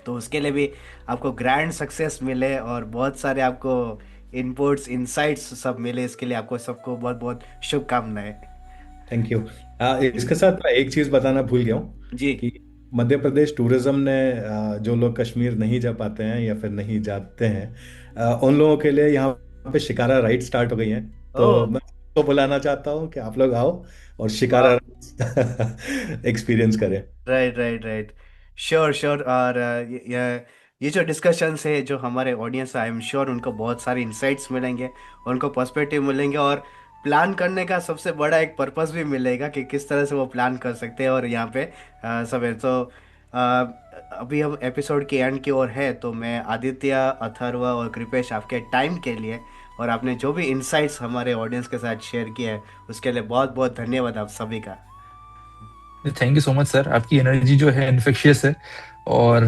तो उसके लिए भी आपको ग्रैंड सक्सेस मिले और बहुत सारे आपको इनपुट्स, इनसाइट्स सब मिले। इसके लिए आपको सबको बहुत बहुत शुभकामनाएं। Thank you. इसके साथ मैं एक चीज़ बताना भूल गया हूँ जी। कि मध्य प्रदेश टूरिज्म ने जो लोग कश्मीर नहीं जा पाते हैं या फिर नहीं जाते हैं, उन लोगों के लिए यहाँ पे शिकारा राइड स्टार्ट हो गई है। तो ओह। मैं तो बुलाना चाहता हूँ कि आप लोग आओ और शिकारा वाह। एक्सपीरियंस करें। Right. Right. Right. Sure sure. और ये जो डिस्कशंस है, जो हमारे ऑडियंस, आई एम श्योर उनको बहुत सारे इंसाइट्स मिलेंगे, उनको पर्सपेक्टिव मिलेंगे, और प्लान करने का सबसे बड़ा एक पर्पस भी मिलेगा कि किस तरह से वो प्लान कर सकते हैं। और यहाँ पे सब है। तो अभी हम एपिसोड के एंड की ओर है, तो मैं आदित्य, अथर्व और कृपेश, आपके टाइम के लिए और आपने जो भी इंसाइट्स हमारे ऑडियंस के साथ शेयर किया है उसके लिए बहुत बहुत धन्यवाद आप सभी का। Thank you so much sir, आपकी एनर्जी जो है इन्फेक्शियस है। और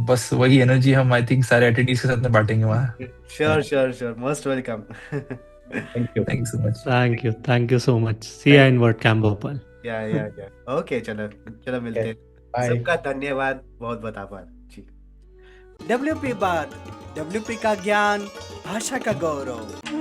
बस वही एनर्जी हम आई थिंक सारे एटेंडीज के साथ में बांटेंगे वहाँ। Sure sure sure, most welcome. Thank you. Thank you so much. Thank you so much. See ya in WordCamp Bhopal. या ओके, चलो चलो मिलते हैं। बाय। सबका धन्यवाद, बहुत बहुत आभार जी। WP बात, WP का ज्ञान, भाषा का गौरव।